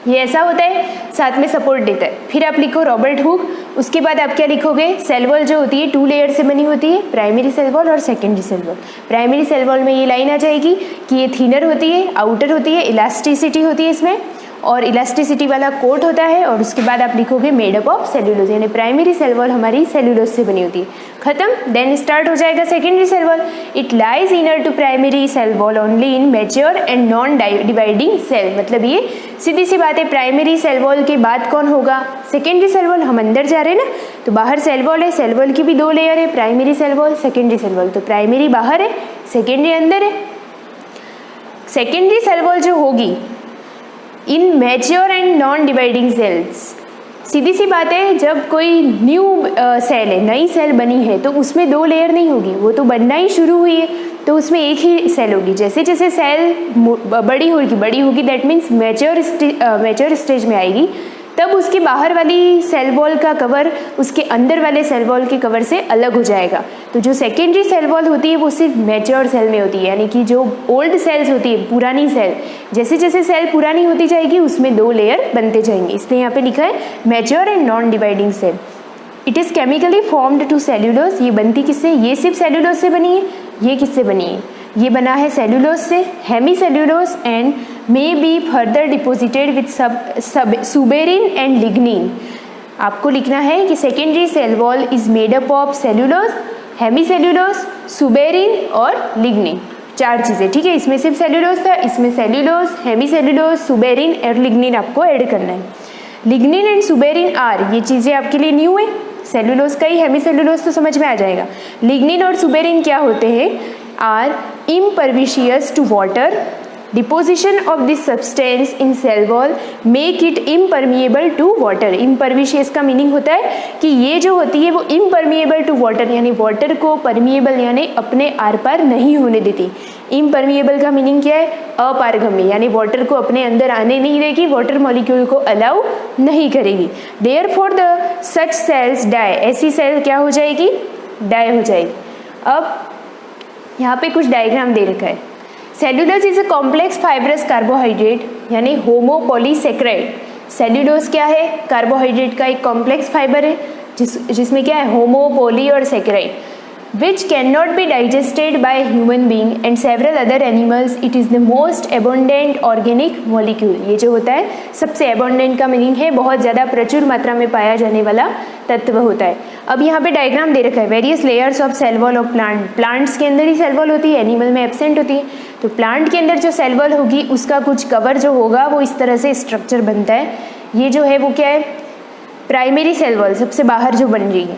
ये ऐसा होता है, साथ में सपोर्ट देता है। फिर आप लिखो रॉबर्ट हुक। उसके बाद आप क्या लिखोगे? सेल वॉल जो होती है 2 लेयर से बनी होती है, प्राइमरी सेल वॉल और secondary cell wall. Primary cell wall में ये लाइन आ जाएगी कि ये थीनर होती है, आउटर होती है, इलास्टिसिटी होती है इसमें, और इलास्टिसिटी वाला कोट होता है। और उसके बाद आप लिखोगे मेड अप ऑफ सेल्यूलोज, यानी प्राइमरी सेल वॉल हमारी सेल्यूलोज से बनी होती है। खत्म। देन स्टार्ट हो जाएगा secondary cell wall. It lies inner to primary cell wall only in mature and non dividing cell. मतलब ये सीधी सी बात है, प्राइमरी सेल वॉल के बाद कौन होगा? Secondary cell wall. हम अंदर जा रहे हैं ना, तो बाहर सेल वॉल है, सेल वॉल की भी 2 लेयर है, primary cell wall, secondary cell wall. तो प्राइमरी बाहर है, सेकेंडरी अंदर है। सेकेंडरी सेल वॉल जो होगी in mature and non dividing cells, सीधी सी बात है, जब कोई न्यू सेल है, नई सेल बनी है, तो उसमें 2 लेयर नहीं होगी, वो तो बनना ही शुरू हुई है, तो उसमें एक ही सेल होगी। जैसे जैसे सेल बड़ी होगी दैट मीन्स मैच्योर स्टेज में आएगी, तब उसके बाहर वाली सेल वॉल का कवर उसके अंदर वाले सेल वॉल के कवर से अलग हो जाएगा। तो जो सेकेंडरी सेल वॉल होती है वो सिर्फ मैच्योर सेल में होती है, यानी कि जो ओल्ड सेल्स होती है, पुरानी सेल, जैसे जैसे सेल पुरानी होती जाएगी उसमें 2 लेयर बनते जाएंगे। इसलिए यहाँ पे लिखा है mature and non dividing cell. It is chemically formed to cellulose. ये बनती किससे? ये सिर्फ सेल्यूलोज से बनी है। ये किससे बनी है? ये बना है सेल्यूलोज से, hemicellulose, and may be further deposited with suberin and lignin. आपको लिखना है कि secondary cell wall is made up of cellulose, hemicellulose, suberin और लिग्निन। 4 चीज़ें, ठीक है। इसमें सिर्फ सेल्यूलोज था, इसमें सेल्यूलोज, हेमी सेल्यूलोज, सुबेरिन और लिग्निन आपको ऐड करना है। लिग्निन एंड सुबेरिन आर, ये चीज़ें आपके लिए न्यू है। सेल्यूलोज का ही हेमी सेल्यूलोज तो समझ में आ जाएगा। लिग्निन और सुबेरिन क्या होते हैं? Are impervious to water. Deposition of this substance in cell wall make it impermeable to water. Impervious का मीनिंग होता है कि ये जो होती है वो impermeable to water, यानी वाटर को परमिएबल यानी अपने आर पार नहीं होने देती। impermeable का मीनिंग क्या है? अपारगम्य, यानी वाटर को अपने अंदर आने नहीं देगी, वाटर मॉलिक्यूल को अलाउ नहीं करेगी। Therefore the such cells die. ऐसी सेल क्या हो जाएगी? डाई हो जाएगी। अब यहाँ पे कुछ डायग्राम दे रखा है। Cellulose is a complex fibrous carbohydrate, यानी होमोपॉलीसेक्राइड। सेल्यूलोज क्या है? कार्बोहाइड्रेट का एक कॉम्प्लेक्स फाइबर है जिसमें क्या है? होमो, पॉली और saccharide, which cannot be digested by human being and several other animals. It is the most abundant organic molecule. ये जो होता है सबसे abundant का मीनिंग है बहुत ज़्यादा प्रचुर मात्रा में पाया जाने वाला तत्व होता है। अब यहाँ पे डायग्राम दे रखा है, various layers of cell wall of plant. Plants के अंदर ही सेल वॉल होती है, एनिमल में एब्सेंट होती है। तो प्लांट के अंदर जो सेल वॉल होगी उसका कुछ कवर जो होगा वो इस तरह से स्ट्रक्चर बनता है। ये जो है वो क्या है? प्राइमरी सेल वॉल, सबसे बाहर जो बन रही है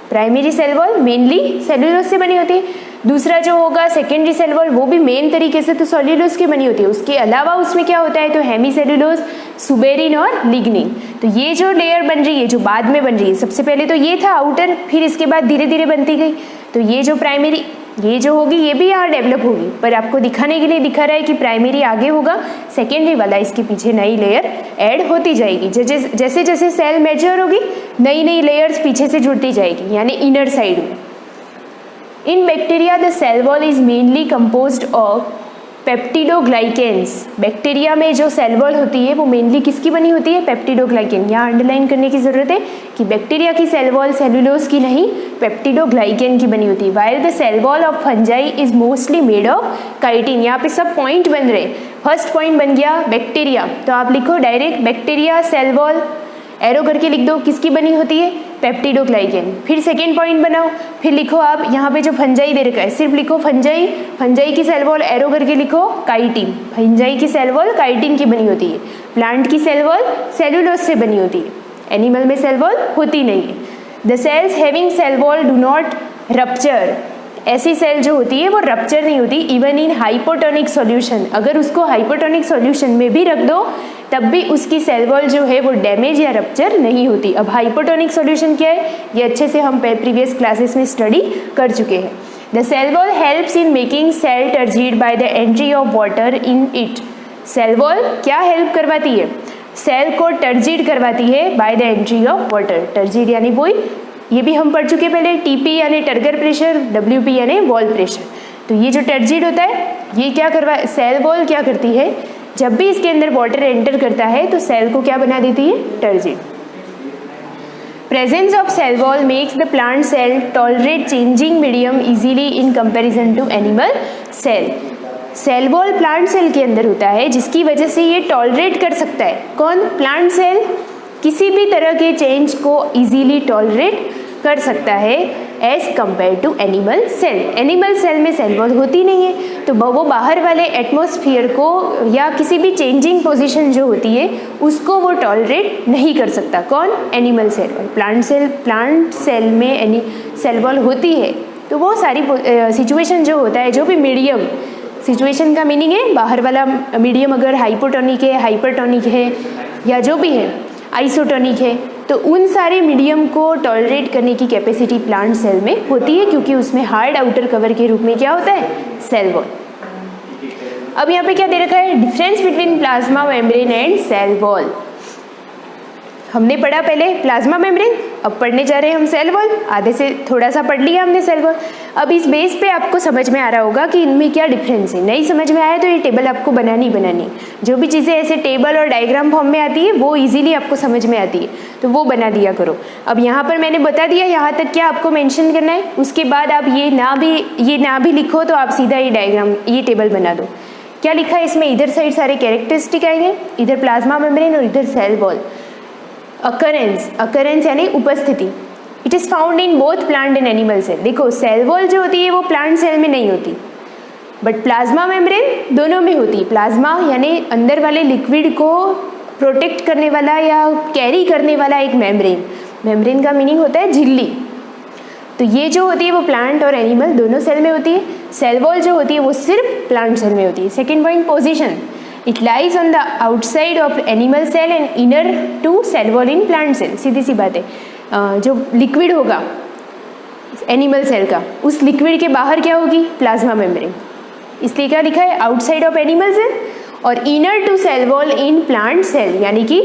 primary cell wall mainly cellulose से बनी होती है। दूसरा जो होगा सेकेंडरी सेल वॉल, वो भी मेन तरीके से तो सेल्यूलोज की बनी होती है। उसके अलावा उसमें क्या होता है? तो हेमी सेल्यूलोज, सुबेरिन और लिग्निन। तो ये जो लेयर बन रही है जो बाद में बन रही है, सबसे पहले तो ये था आउटर, फिर इसके बाद धीरे धीरे बनती गई। तो ये जो प्राइमरी ये जो होगी ये भी यहाँ डेवलप होगी, पर आपको दिखाने के लिए दिखा रहा है कि प्राइमरी आगे होगा, सेकेंडरी वाला इसके पीछे नई लेयर ऐड होती जाएगी। जैसे जैसे सेल मैच्योर होगी नई नई लेयर्स पीछे से जुड़ती जाएगी, यानी इनर साइड में। In bacteria the cell wall is mainly composed of peptidoglycans. Bacteria में जो सेल वॉल होती है वो मेनली किसकी बनी होती है? पेप्टिडोग्लाइकेन। यहाँ अंडरलाइन करने की ज़रूरत है कि बैक्टीरिया की सेल वॉल सेलुलोज की नहीं, पेप्टिडोग्लाइकेन की बनी होती है। While the cell wall of fungi is mostly made of chitin. यहाँ पे सब पॉइंट बन रहे। फर्स्ट पॉइंट बन गया बैक्टीरिया, तो आप लिखो direct bacteria cell wall, arrow करके लिख दो, किसकी बनी होती है? पेप्टिडोग्लाइकेन। फिर सेकेंड पॉइंट बनाओ, फिर लिखो आप यहाँ पे जो फंजाई दे रखा है सिर्फ लिखो फंजाई, फंजाई की सेल वॉल एरो करके लिखो काइटिन। फंजाई की सेल वॉल काइटिन की बनी होती है। प्लांट की सेल वॉल सेलुलोज से बनी होती है। एनिमल में सेल वॉल होती नहीं है। The cells having cell wall do not rupture. ऐसी सेल जो होती है वो रप्चर नहीं होती इवन इन हाइपोटोनिक सॉल्यूशन। अगर उसको हाइपोटोनिक सॉल्यूशन में भी रख दो तब भी उसकी सेल वॉल जो है वो डैमेज या रप्चर नहीं होती। अब हाइपोटोनिक सॉल्यूशन क्या है ये अच्छे से हम प्रीवियस क्लासेस में स्टडी कर चुके हैं। The cell wall helps in making cell turgid by the entry of water in it. Cell wall क्या हेल्प करवाती है? सेल को टर्जिड करवाती है by the entry of water. Turgid यानी वही, ये भी हम पढ़ चुके पहले, टीपी यानी टर्गर प्रेशर, डब्ल्यूपी यानी वॉल प्रेशर। तो ये जो टर्जिड होता है ये क्या करवा, सेल वॉल क्या करती है, जब भी इसके अंदर वाटर एंटर करता है तो सेल को क्या बना देती है? Turgid. Presence of cell wall makes the plant cell tolerate changing medium easily in comparison to animal cell. Cell wall plant cell के अंदर होता है जिसकी वजह से ये टॉलरेट कर सकता है। कौन? प्लांट सेल किसी भी तरह के चेंज को इजीली टॉलरेट कर सकता है as compare to animal cell. Animal cell में सेल वॉल होती नहीं है तो वो बाहर वाले एटमॉस्फेयर को या किसी भी चेंजिंग पोजीशन जो होती है उसको वो टॉलरेट नहीं कर सकता। कौन? Animal cell. प्लांट सेल में सेल वॉल होती है तो वो सारी सिचुएशन जो होता है, जो भी मीडियम, सिचुएशन का मीनिंग है बाहर वाला मीडियम अगर हाइपोटोनिक है, हाइपरटोनिक है या जो भी है, आइसोटोनिक है, तो उन सारे मीडियम को टॉलरेट करने की कैपेसिटी प्लांट सेल में होती है क्योंकि उसमें हार्ड आउटर कवर के रूप में क्या होता है? Cell wall. अब यहाँ पे क्या दे रखा है? Difference between plasma membrane and cell wall. हमने पढ़ा पहले प्लाज्मा मेम्ब्रेन, अब पढ़ने जा रहे हैं हम सेल वॉल। आधे से थोड़ा सा पढ़ लिया हमने सेल वॉल। अब इस बेस पे आपको समझ में आ रहा होगा कि इनमें क्या डिफरेंस है। नहीं समझ में आया तो ये टेबल आपको बनानी बनानी, जो भी चीज़ें ऐसे टेबल और डायग्राम फॉर्म में आती है वो इजीली आपको समझ में आती है तो वो बना दिया करो। अब यहाँ पर मैंने बता दिया यहाँ तक क्या आपको मेंशन करना है, उसके बाद आप ये ना भी लिखो तो आप सीधा ये डायग्राम, ये टेबल बना दो। क्या लिखा है इसमें? इधर साइड सारे कैरेक्टरिस्टिक आएंगे, इधर प्लाज्मा मेम्ब्रेन और इधर सेल वॉल। अकरेंस यानी उपस्थिति। It is found in both plant and animal cell. देखो सेल वॉल जो होती है वो प्लांट सेल में नहीं होती बट प्लाज्मा मेम्ब्रेन दोनों में होती है। प्लाज्मा यानी अंदर वाले लिक्विड को प्रोटेक्ट करने वाला या कैरी करने वाला एक मेम्ब्रेन। मेम्ब्रेन का मीनिंग होता है झिल्ली। तो ये जो होती है वो प्लांट और एनिमल दोनों सेल में होती है। सेल वॉल जो होती है वो सिर्फ प्लांट सेल में होती है। Second point, position. It lies on the outside of animal cell and inner to cell wall in plant cell. सीधी सी बात है, जो लिक्विड होगा एनिमल सेल का, उस लिक्विड के बाहर क्या होगी? Plasma membrane. इसलिए क्या लिखा है? आउटसाइड ऑफ एनिमल सेल और inner to cell wall in plant cell, यानी कि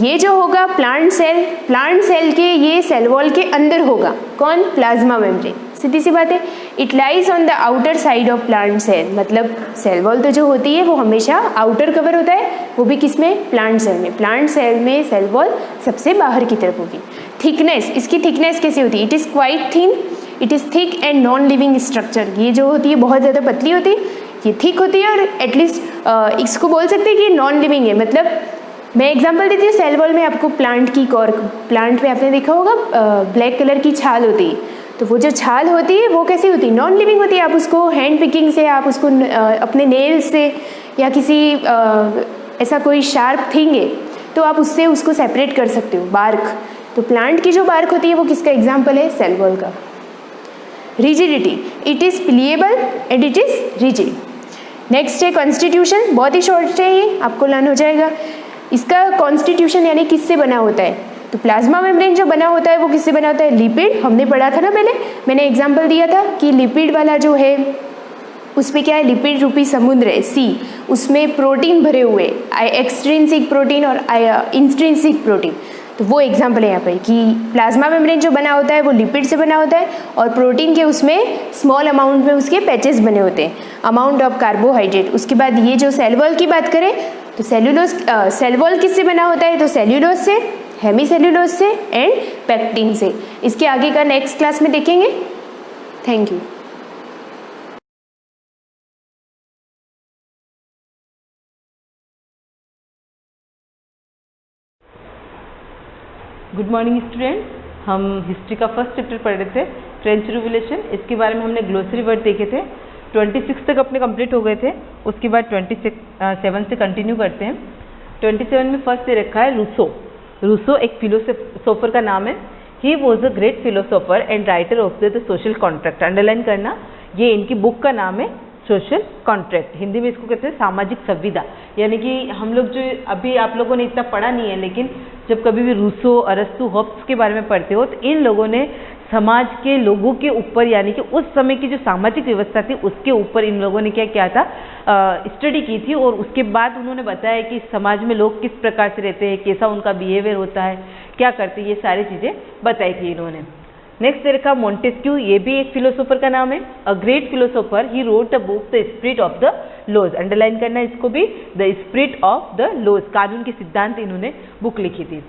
ये जो होगा प्लांट सेल के ये सेल वॉल के अंदर होगा। कौन? Plasma membrane. सीधी सी बात है। It lies on the outer side of plant cell, मतलब सेल वॉल तो जो होती है वो हमेशा आउटर कवर होता है, वो भी किस में? प्लांट सेल में। प्लांट सेल में सेल वॉल सबसे बाहर की तरफ होगी। थिकनेस, इसकी थिकनेस कैसी होती है? It is quite thin, it is thick and non living structure. ये जो होती है बहुत ज़्यादा पतली होती है, ये थिक होती है और एटलीस्ट इसको बोल सकते हैं कि नॉन लिविंग है। मतलब मैं एग्जांपल देती हूँ, सेल वॉल में आपको प्लांट की कॉर्क, प्लांट में आपने देखा होगा ब्लैक कलर की छाल होती है, तो वो जो छाल होती है वो कैसी होती है? नॉन लिविंग होती है। आप उसको हैंड पिकिंग से, आप उसको अपने नेल्स से या किसी ऐसा कोई शार्प थिंग है तो आप उससे उसको सेपरेट कर सकते हो। बार्क, तो प्लांट की जो बार्क होती है वो किसका एग्जाम्पल है? सेल वॉल का। Rigidity, it is pliable and it is rigid. Next है कॉन्स्टिट्यूशन, बहुत ही शॉर्ट है ये, आपको लर्न हो जाएगा। इसका कॉन्स्टिट्यूशन यानी किससे बना होता है? तो प्लाज्मा मेम्ब्रेन जो बना होता है वो किससे बना होता है? लिपिड। हमने पढ़ा था ना पहले, मैंने एग्जांपल दिया था कि लिपिड वाला जो है उस पर क्या है? लिपिड रूपी समुद्र है, सी, उसमें प्रोटीन भरे हुए, एक्सट्रिंसिक प्रोटीन और इंट्रिंसिक प्रोटीन। तो वो एग्जाम्पल है यहाँ पर कि प्लाज्मा मेम्ब्रेन जो बना होता है वो लिपिड से बना होता है और प्रोटीन के उसमें स्मॉल अमाउंट में उसके पैचेस बने होते हैं, अमाउंट ऑफ कार्बोहाइड्रेट। उसके बाद ये जो सेल वॉल की बात करें तो सेल वॉल किससे बना होता है, तो सेल्यूलोज से, हेमीसेल्यूलोज से एंड पेक्टिन से। इसके आगे का नेक्स्ट क्लास में देखेंगे। Thank you. Good morning student, हम हिस्ट्री का फर्स्ट चैप्टर पढ़ रहे थे, फ्रेंच रिवोल्यूशन। इसके बारे में हमने ग्लोसरी वर्ड देखे थे। 26 तक अपने कंप्लीट हो गए थे। उसके बाद 27 से कंटिन्यू करते हैं। 27 में फर्स्ट दे रखा है रूसो। रूसो एक फिलोसोफर का नाम है। He was a great philosopher and writer of the social contract. Underline करना, ये इनकी बुक का नाम है सोशल कॉन्ट्रैक्ट। हिंदी में इसको कहते हैं सामाजिक संविदा। यानी कि हम लोग जो अभी आप लोगों ने इतना पढ़ा नहीं है, लेकिन जब कभी भी रूसो, अरस्तु, हॉब्स के बारे में पढ़ते हो तो इन लोगों ने समाज के लोगों के ऊपर, यानी कि उस समय की जो सामाजिक व्यवस्था थी उसके ऊपर इन लोगों ने क्या किया था, स्टडी की थी। और उसके बाद उन्होंने बताया कि समाज में लोग किस प्रकार से रहते हैं, कैसा उनका बिहेवियर होता है, क्या करते हैं, ये सारी चीज़ें बताई थी इन्होंने। नेक्स्ट देखा मोंटेस्क्यू, ये भी एक फिलोसोफर का नाम है। A great philosopher, he wrote the book the spirit of the laws. Underline करना इसको भी, the spirit of the laws, कानून के सिद्धांत इन्होंने बुक लिखी थी।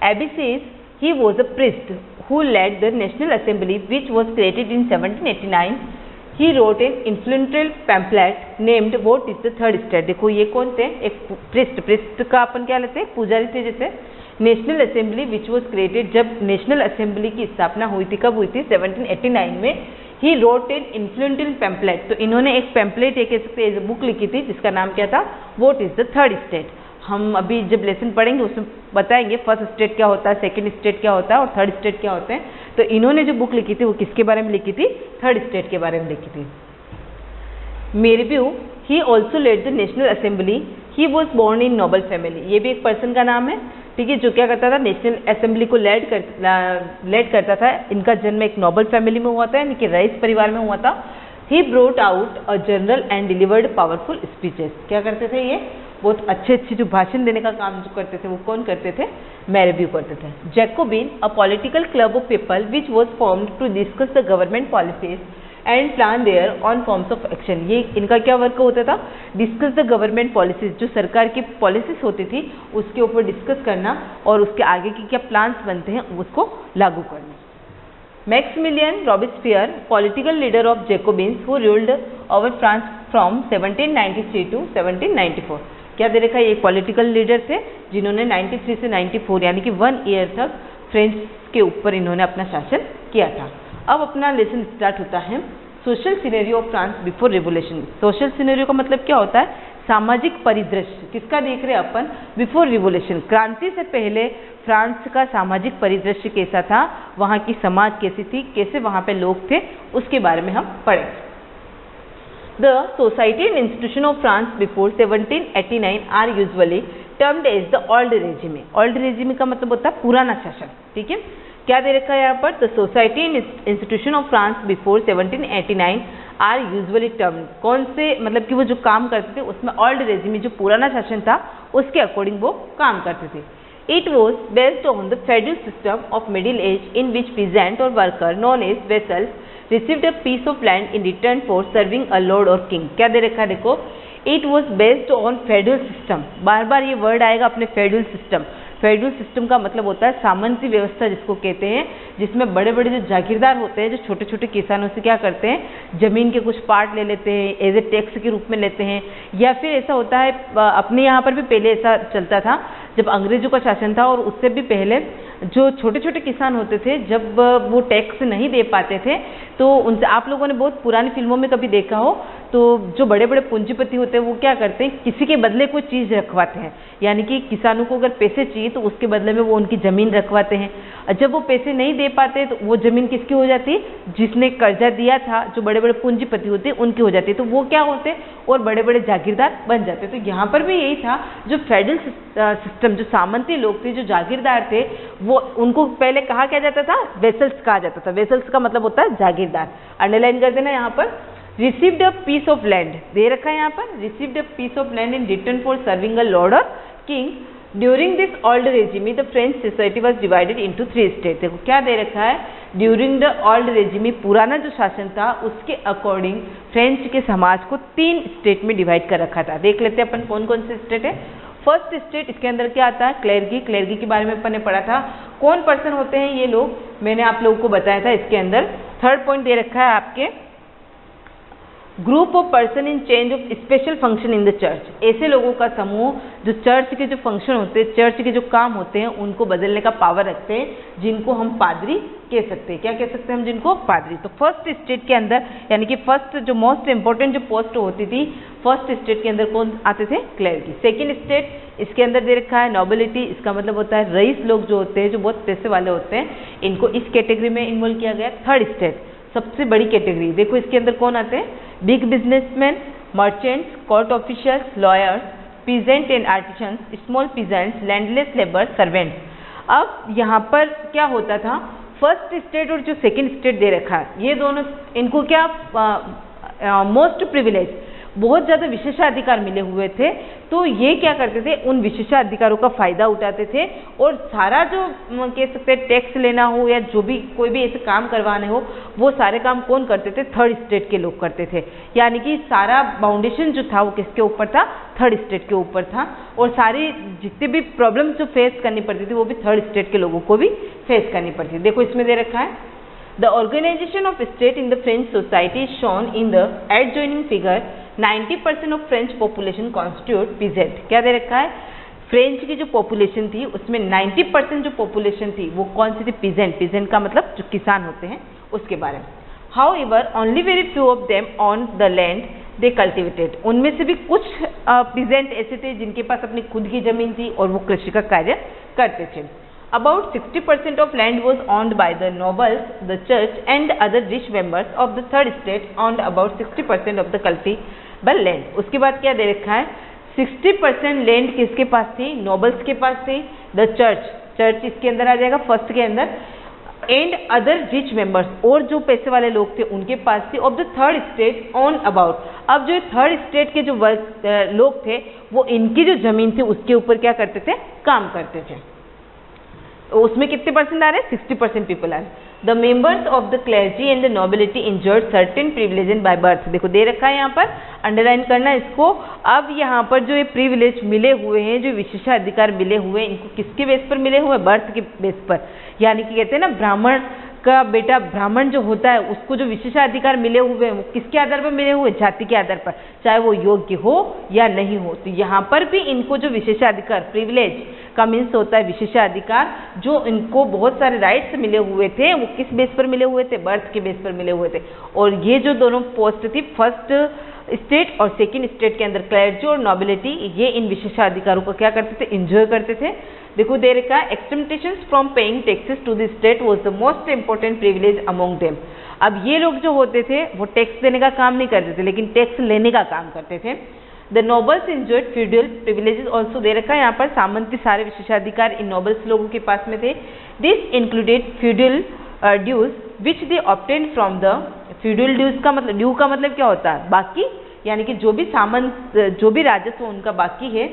एबिसिस, he was a priest who led the National Assembly which was created in 1789. He wrote an influential pamphlet named What is the Third State। देखो ये कौन थे, एक प्रिस्ट का अपन क्या लेते हैं, पुजारी थे। जैसे national assembly which was created, जब नेशनल असेंबली की स्थापना हुई थी, कब हुई थी, 1789 में। He wrote an influential pamphlet, तो इन्होंने एक पैम्पलेट, एक कह सकते हैं बुक लिखी थी जिसका नाम क्या था, what is the third state. हम अभी जब लेसन पढ़ेंगे उसमें बताएंगे फर्स्ट स्टेट क्या होता है, सेकंड स्टेट क्या होता है और थर्ड स्टेट क्या होते हैं। तो इन्होंने जो बुक लिखी थी वो किसके बारे में लिखी थी, थर्ड स्टेट के बारे में लिखी थी। Mirabeau, he also led the national assembly. He was born in noble family, ये भी एक पर्सन का नाम है, ठीक है, जो क्या करता था, नेशनल असेंबली को लेड करता था। इनका जन्म एक नोबल फैमिली में हुआ था, यानी कि रईस परिवार में हुआ था। He brought out a general and delivered powerful speeches. क्या करते थे ये, बहुत अच्छे जो भाषण देने का काम जो करते थे वो कौन करते थे, मेरव्यू करते थे। Jacobin, a political club of people which was formed to discuss the government policies and plan their own forms of action. ये इनका क्या वर्क होता था, डिस्कस द गवर्नमेंट पॉलिसीज, जो सरकार की पॉलिसीज होती थी उसके ऊपर डिस्कस करना और उसके आगे की क्या प्लान्स बनते हैं उसको लागू करना। Maximilien Robespierre, political leader of Jacobins who ruled over France from 1793 to 1794। क्या दे रखा है, ये पॉलिटिकल लीडर थे जिन्होंने 93 से 94 यानी कि 1 ईयर तक फ्रेंच के ऊपर इन्होंने अपना शासन किया था। अब अपना लेसन स्टार्ट होता है, social scenario of France before revolution. Social scenario का मतलब क्या होता है, सामाजिक परिदृश्य। किसका देख रहे हैं अपन, बिफोर रिवोल्यूशन, क्रांति से पहले फ्रांस का सामाजिक परिदृश्य कैसा था, वहाँ की समाज कैसी थी, कैसे वहाँ पे लोग थे, उसके बारे में हम पढ़ें। The society and institution of France before 1789 are usually termed as the old regime। old regime का मतलब होता है पुराना शासन, ठीक है। क्या दे रखा है यहाँ पर, the society and institution of France before 1789 are usually termed, कौन से मतलब कि वो जो काम करते थे उसमें old regime जो पुराना शासन था उसके अकॉर्डिंग वो काम करते थे। It was based on the feudal system of Middle Age in which peasant or worker known as vassals received a piece of land in return for serving a lord or king। क्या दे रखा है देखो, it was based on feudal system। बार बार ये word आएगा अपने feudal system। feudal system का मतलब होता है सामंती व्यवस्था जिसको कहते हैं, जिसमें बड़े बड़े जो जागीरदार होते हैं जो छोटे छोटे किसानों से क्या करते हैं, जमीन के कुछ पार्ट ले लेते हैं, एज ए टैक्स के रूप में लेते हैं। या फिर ऐसा होता है, अपने यहाँ पर भी पहले ऐसा चलता था जब अंग्रेजों का शासन था, और उससे भी पहले जो छोटे छोटे किसान होते थे जब वो टैक्स नहीं दे पाते थे तो उनसे, आप लोगों ने बहुत पुरानी फिल्मों में कभी देखा हो तो जो बड़े बड़े पूंजीपति होते हैं वो क्या करते हैं, किसी के बदले कोई चीज़ रखवाते हैं। यानी कि किसानों को अगर पैसे चाहिए तो उसके बदले में वो उनकी ज़मीन रखवाते हैं। जब वो पैसे नहीं दे पाते तो वो ज़मीन किसकी हो जाती है, जिसने कर्जा दिया था, जो बड़े बड़े पूंजीपति होते हैं उनकी हो जाती है। तो वो क्या होते हैं, और बड़े बड़े जागीरदार बन जाते। तो यहाँ पर भी यही था, जो फेडरल सिस्टम, जो सामंती लोग थे, जो जागीरदार थे, वो उनको पहले कहा क्या जाता था, वेसल्स कहा जाता था। वेसल्स का मतलब होता है जागीरदार। अंडरलाइन कर देना यहाँ पर। Received a piece of land दे रखा है यहाँ पर, received a piece of land in return for serving a lord और king. During this old regime the French society was divided into 3 state. देखो क्या दे रखा है, ड्यूरिंग द ओल्ड रेजिमी, पुराना जो शासन था उसके अकॉर्डिंग फ्रेंच के समाज को 3 स्टेट में डिवाइड कर रखा था। देख लेते हैं अपन कौन कौन से स्टेट है। फर्स्ट स्टेट, इसके अंदर क्या आता है, क्लेर्गी। क्लेर्गी के बारे में अपन ने पढ़ा था। कौन पर्सन होते हैं ये लोग, मैंने आप लोगों को बताया था इसके अंदर। थर्ड पॉइंट दे रखा है आपके, group of person in change of special function in the church. ऐसे लोगों का समूह जो चर्च के जो फंक्शन होते हैं, चर्च के जो काम होते हैं उनको बदलने का पावर रखते हैं, जिनको हम पादरी कह सकते हैं। क्या कह सकते हैं हम जिनको, पादरी। तो फर्स्ट स्टेट के अंदर, यानी कि फर्स्ट जो मोस्ट इंपॉर्टेंट जो पोस्ट होती थी फर्स्ट स्टेट के अंदर कौन आते थे, क्लेर्गी। सेकेंड स्टेट, इसके अंदर दे रखा है नोबिलिटी। इसका मतलब होता है रईस लोग जो होते हैं, जो बहुत पैसे वाले होते हैं, इनको इस कैटेगरी में इन्वॉल्व किया गया। थर्ड स्टेट, सबसे बड़ी कैटेगरी, देखो इसके अंदर कौन आते हैं, big businessman, merchants, court officials, lawyers, peasant and artisans, small peasants, landless labour, servants. अब यहाँ पर क्या होता था, फर्स्ट स्टेट और जो सेकंड स्टेट दे रखा है, ये दोनों इनको क्या मोस्ट प्रिविलेज, बहुत ज़्यादा विशेषाधिकार मिले हुए थे। तो ये क्या करते थे, उन विशेषाधिकारों का फ़ायदा उठाते थे और सारा जो कह सकते हैं टैक्स लेना हो या जो भी कोई भी ऐसे काम करवाने हो, वो सारे काम कौन करते थे, थर्ड स्टेट के लोग करते थे। यानी कि सारा बाउंडेशन जो था वो किसके ऊपर था, थर्ड स्टेट के ऊपर था। और सारी जितने भी प्रॉब्लम जो फेस करनी पड़ती थी वो भी थर्ड स्टेट के लोगों को भी फेस करनी पड़ती थी। देखो इसमें दे रखा है, the organisation of state in the French society is shown in the adjoining figure. 90% of French population constitute peasant. क्या दे रखा है, फ्रेंच की जो पॉपुलेशन थी उसमें 90% जो पॉपुलेशन थी वो कौन सी थी, पीजेंट। पीजेंट का मतलब जो किसान होते हैं उसके बारे में। However only very few of them on the land they cultivated. उनमें से भी कुछ पीजेंट ऐसे थे जिनके पास अपनी खुद की जमीन थी और वो कृषि का कार्य करते थे। About 60% of land was owned by the nobles, the church and other rich members of the third state owned about 60% of the cultivable land. उसके बाद क्या दे रखा है, 60% लैंड किसके पास थी, नोबल्स के पास थी। द चर्च, चर्च इसके अंदर आ जाएगा फर्स्ट के अंदर। एंड अदर रिच मेंबर्स, और जो पैसे वाले लोग थे उनके पास थी। Of the third state on about, अब जो थर्ड स्टेट के जो लोग थे वो इनकी जो जमीन थी उसके ऊपर क्या करते थे, काम करते थे। उसमें कितने परसेंट आ रहे हैं, 60% पीपल आ रहे हैं। The members of the clergy and the nobility enjoyed certain privilege by birth. देखो दे रखा है यहाँ पर, अंडरलाइन करना इसको। अब यहाँ पर जो ये प्रिविलेज मिले हुए हैं, जो विशेषाधिकार मिले हुए हैं, इनको किसके बेस पर मिले हुए, बर्थ के बेस पर। यानी कि कहते हैं ना, ब्राह्मण का बेटा ब्राह्मण जो होता है उसको जो विशेषाधिकार मिले हुए हैं वो किसके आधार पर मिले हुए, जाति के आधार पर, चाहे वो योग्य हो या नहीं हो। तो यहाँ पर भी इनको जो विशेषाधिकार, प्रिविलेज का मीन्स होता है विशेषाधिकार, जो इनको बहुत सारे राइट्स मिले हुए थे वो किस बेस पर मिले हुए थे, बर्थ के बेस पर मिले हुए थे। और ये जो दोनों पोस्ट थी फर्स्ट स्टेट और सेकेंड स्टेट के अंदर, क्लर्जी और नोबिलिटी, ये इन विशेषाधिकारों को क्या करते थे, एंजॉय करते थे। देखो दे रखा है, exemptions from paying taxes to the state was the most important privilege among them. अब ये लोग जो होते थे वो टैक्स देने का काम नहीं करते थे, लेकिन टैक्स लेने का काम करते थे। The nobles enjoyed feudal privileges also, दे रखा है यहाँ पर, सामंती सारे विशेषाधिकार इन नोबल्स लोगों के पास में थे। This included feudal dues which they obtain from the, feudal dues का मतलब, ड्यू का मतलब क्या होता है, बाकी, यानी कि जो भी सामंत, जो भी राजस्व उनका बाकी है,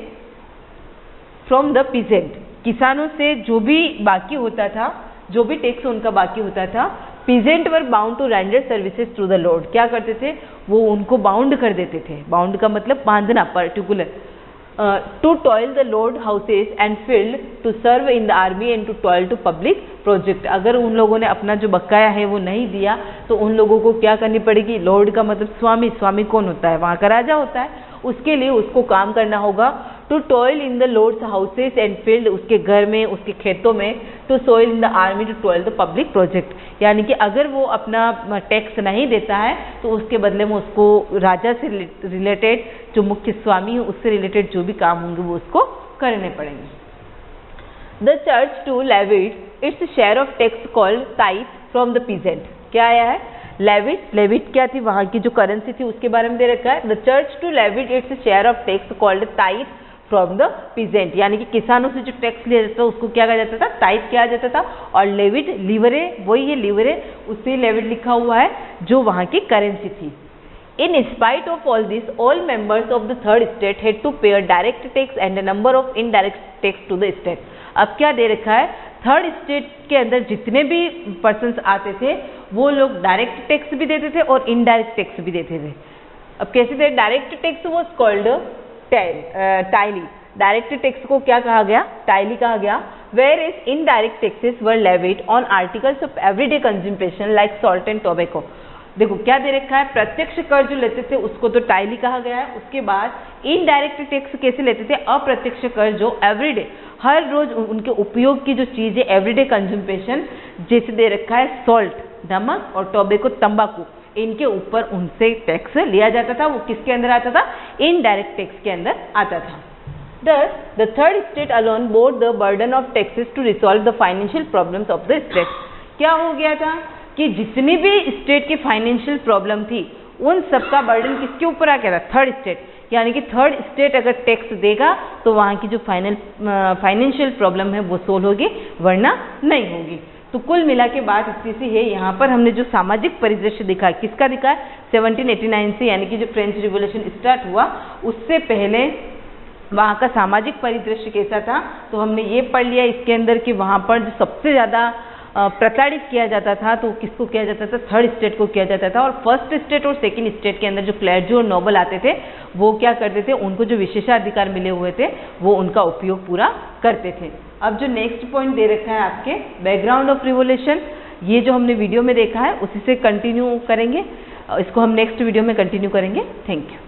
फ्रॉम द पीजेंट, किसानों से जो भी बाकी होता था, जो भी टैक्स उनका बाकी होता था। Peasant were bound to render services to the lord. क्या करते थे वो, उनको बाउंड कर देते थे। बाउंड का मतलब बांधना, particular. To toil the lord houses and field, to serve in the army and to toil to public project. अगर उन लोगों ने अपना जो बकाया है वो नहीं दिया तो उन लोगों को क्या करनी पड़ेगी, लॉर्ड का मतलब स्वामी, स्वामी कौन होता है, वहाँ का राजा होता है, उसके लिए उसको काम करना होगा। To toil in the lord's houses and field, उसके घर में, उसके खेतों में। To soil in the army, to toil the public project, यानी कि अगर वो अपना टैक्स नहीं देता है तो उसके बदले में उसको राजा से रिलेटेड, जो मुख्य स्वामी है उससे रिलेटेड जो भी काम होंगे वो उसको करने पड़ेंगे। The church to levy its share of tax called tithe from the peasant. क्या आया है, लेविट। लेविट क्या थी, वहाँ की जो करेंसी थी उसके बारे में दे रखा है। The church to levy its share of tax called tithe from the peasant, यानी कि किसानों से जो टैक्स लिया जाता था उसको क्या कहा जाता था, टाइथ किया जाता था। और लेविट, लीवरे, वही है लीवरे, उससे लेविट लिखा हुआ है, जो वहाँ की करेंसी थी। In spite of all this, all members of the third state had to pay a direct tax and a number of indirect tax to the state. अब क्या दे रखा है, थर्ड स्टेट के अंदर जितने भी पर्सन्स आते थे वो लोग डायरेक्ट टैक्स भी देते थे और इनडायरेक्ट टैक्स भी देते थे. अब कैसे थे, direct tax was called taille. Direct tax को क्या कहा गया, टाइली कहा गया. Where is indirect taxes were levied on articles of everyday consumption like salt and tobacco. देखो क्या दे रखा है, प्रत्यक्ष कर जो लेते थे उसको तो टाइली कहा गया है. उसके बाद इनडायरेक्ट टैक्स कैसे लेते थे, अप्रत्यक्ष कर जो एवरीडे हर रोज उनके उपयोग की जो चीज़ है एवरीडे कंज्यूमेशन, जैसे दे रखा है सॉल्ट नमक और टोबैको तंबाकू, इनके ऊपर उनसे टैक्स लिया जाता था. वो किसके अंदर आता था, इनडायरेक्ट टैक्स के अंदर आता था. Thus, the third state alone bore the burden of taxes to resolve the financial problems of the state. क्या हो गया था कि जितनी भी स्टेट की फाइनेंशियल प्रॉब्लम थी उन सबका बर्डन किसके ऊपर आ गया था, थर्ड स्टेट. यानी कि थर्ड स्टेट अगर टैक्स देगा तो वहाँ की जो फाइनेंशियल प्रॉब्लम है वो सोल्व होगी, वरना नहीं होगी. तो कुल मिला के बात स्थिति है, यहाँ पर हमने जो सामाजिक परिदृश्य दिखा है, किसका दिखा है, 1789 से, यानी कि जो फ्रेंच रिवॉल्यूशन स्टार्ट हुआ उससे पहले वहाँ का सामाजिक परिदृश्य कैसा था. तो हमने ये पढ़ लिया इसके अंदर कि वहाँ पर जो सबसे ज़्यादा प्रताड़ित किया जाता था तो किसको किया जाता था, थर्ड स्टेट को किया जाता था. और फर्स्ट स्टेट और सेकंड स्टेट के अंदर जो क्लर्जी और नोबल आते थे वो क्या करते थे, उनको जो विशेषाधिकार मिले हुए थे वो उनका उपयोग पूरा करते थे. अब जो नेक्स्ट पॉइंट दे रखा है आपके बैकग्राउंड ऑफ रिवोल्यूशन, ये जो हमने वीडियो में देखा है उसी से कंटिन्यू करेंगे. इसको हम नेक्स्ट वीडियो में कंटिन्यू करेंगे. Thank you.